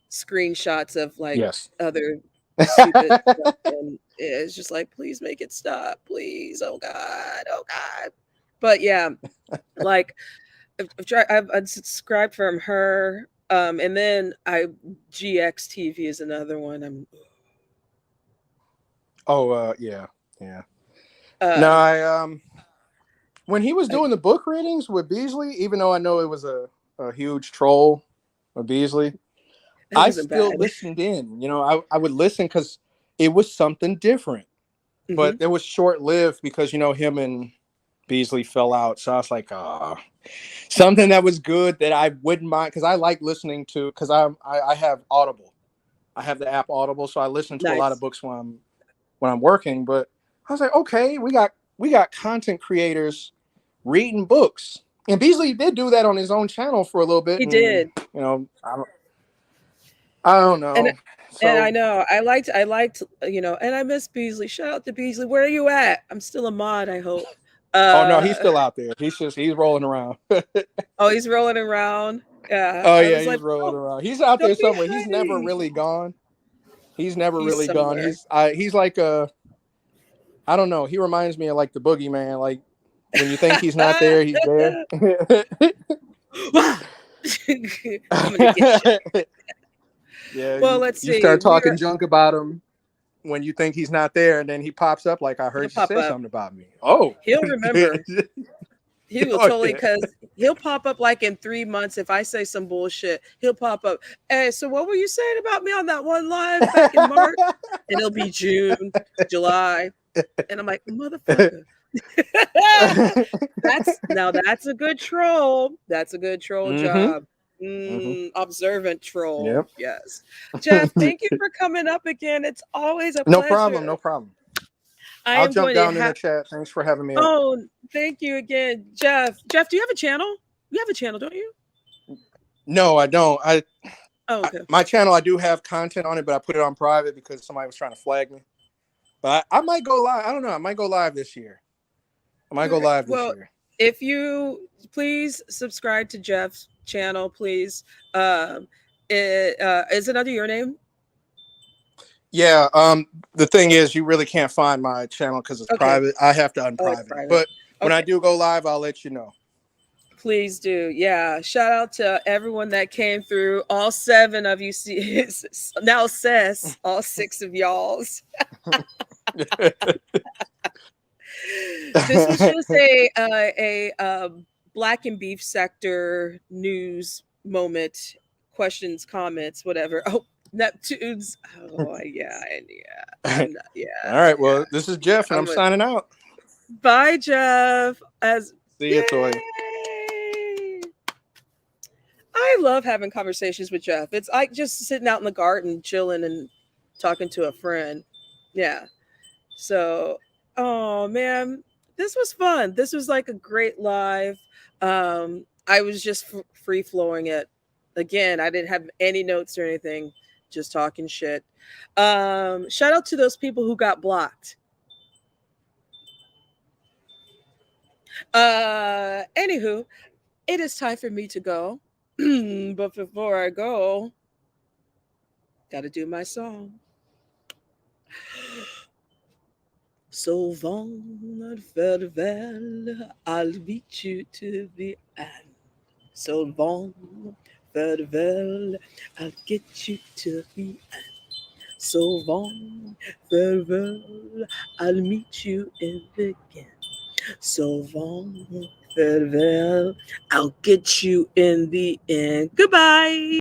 screenshots of like Yes. other stupid stuff, and it's just like, please make it stop, please. Oh God, oh God. But yeah, like I've unsubscribed from her, and then GXTV is another one. Oh, yeah, yeah. No, Uh, I when he was I, doing the book readings with Beasley, even though I know it was a huge troll of Beasley, it I wasn't bad. still listened in. I would listen, because it was something different. Hmm. But it was short lived, because him and Beasley fell out. So I was like, something that was good that I wouldn't mind because I like listening to because I have Audible. I have the app Audible, so I listen to a lot of Nice. books when I'm working. But I was like, okay, we got content creators reading books, and Beasley did do that on his own channel for a little bit, He and did. I don't And know. and I So, know I liked, and I miss Beasley. Shout out to Beasley. Where are you at? I'm still a mod, I hope. oh no, he's Uh still out there. He's rolling around. oh, he's rolling around. Yeah. Oh I yeah, was he's like, rolling "Oh, around. He's out there don't be somewhere. He's never hiding." really gone. He's never He's really gone. somewhere. He's like I don't know. He reminds me of like the boogeyman. Like when you think he's not there, he's there. I'm gonna get you. Yeah, Well, you, let's you see. start talking We're junk about him when you think he's not there, and then he pops up like, I He'll heard you pop say up. something about me. Oh. He'll remember. He will Oh totally, yeah. because he'll pop up like in 3 months if I say some bullshit. He'll pop up. Hey, so what were you saying about me on that one live back in March? And it'll be June, July, and I'm like, motherfucker. That's a good troll. That's a good troll Mm-hmm. job. Mm-hmm. Observant troll. Yep. Yes. Jeff, thank you for coming up again. It's always a No problem. No pleasure. problem. I I'll am jump going to down in the have. chat. Thanks for having me up. Oh, thank you again, Jeff. Jeff, do you have a channel? You have a channel, don't you? No, I don't. Oh, okay. My channel, I do have content on it, but I put it on private because somebody was trying to flag me. But I might go live. I don't know. I might go live this year. I might go Okay. live this Well, year. if you please subscribe to Jeff's channel, please. Is it under your name? Yeah. The thing is, you really can't find my channel because it's Okay. private. I have to Oh, it's unprivate it. private. But when I Okay. do go live, I'll let you know. Please do. Yeah. Shout out to everyone that came through. All 7 of you see now says all 6 of y'all's. This was just a black and beef sector news moment, questions, comments, whatever. Oh, Neptune's. Oh yeah, and I'm not. Yeah, All right. yeah. Well, this is Jeff, and I'm signing out. Bye, Jeff. See you, Toy. I love having conversations with Jeff. It's like just sitting out in the garden, chilling and talking to a friend. Yeah. So, oh man, this was fun. This was like a great live. I was just free flowing it. Again, I didn't have any notes or anything, just talking shit. Shout out to those people who got blocked. Anywho, it is time for me to go. But before I go, gotta do my song. So long, farewell, I'll meet you to the end. So long, farewell, I'll get you to the end. So long, farewell, I'll meet you in the end. So long, farewell, I'll get you in the end. Goodbye.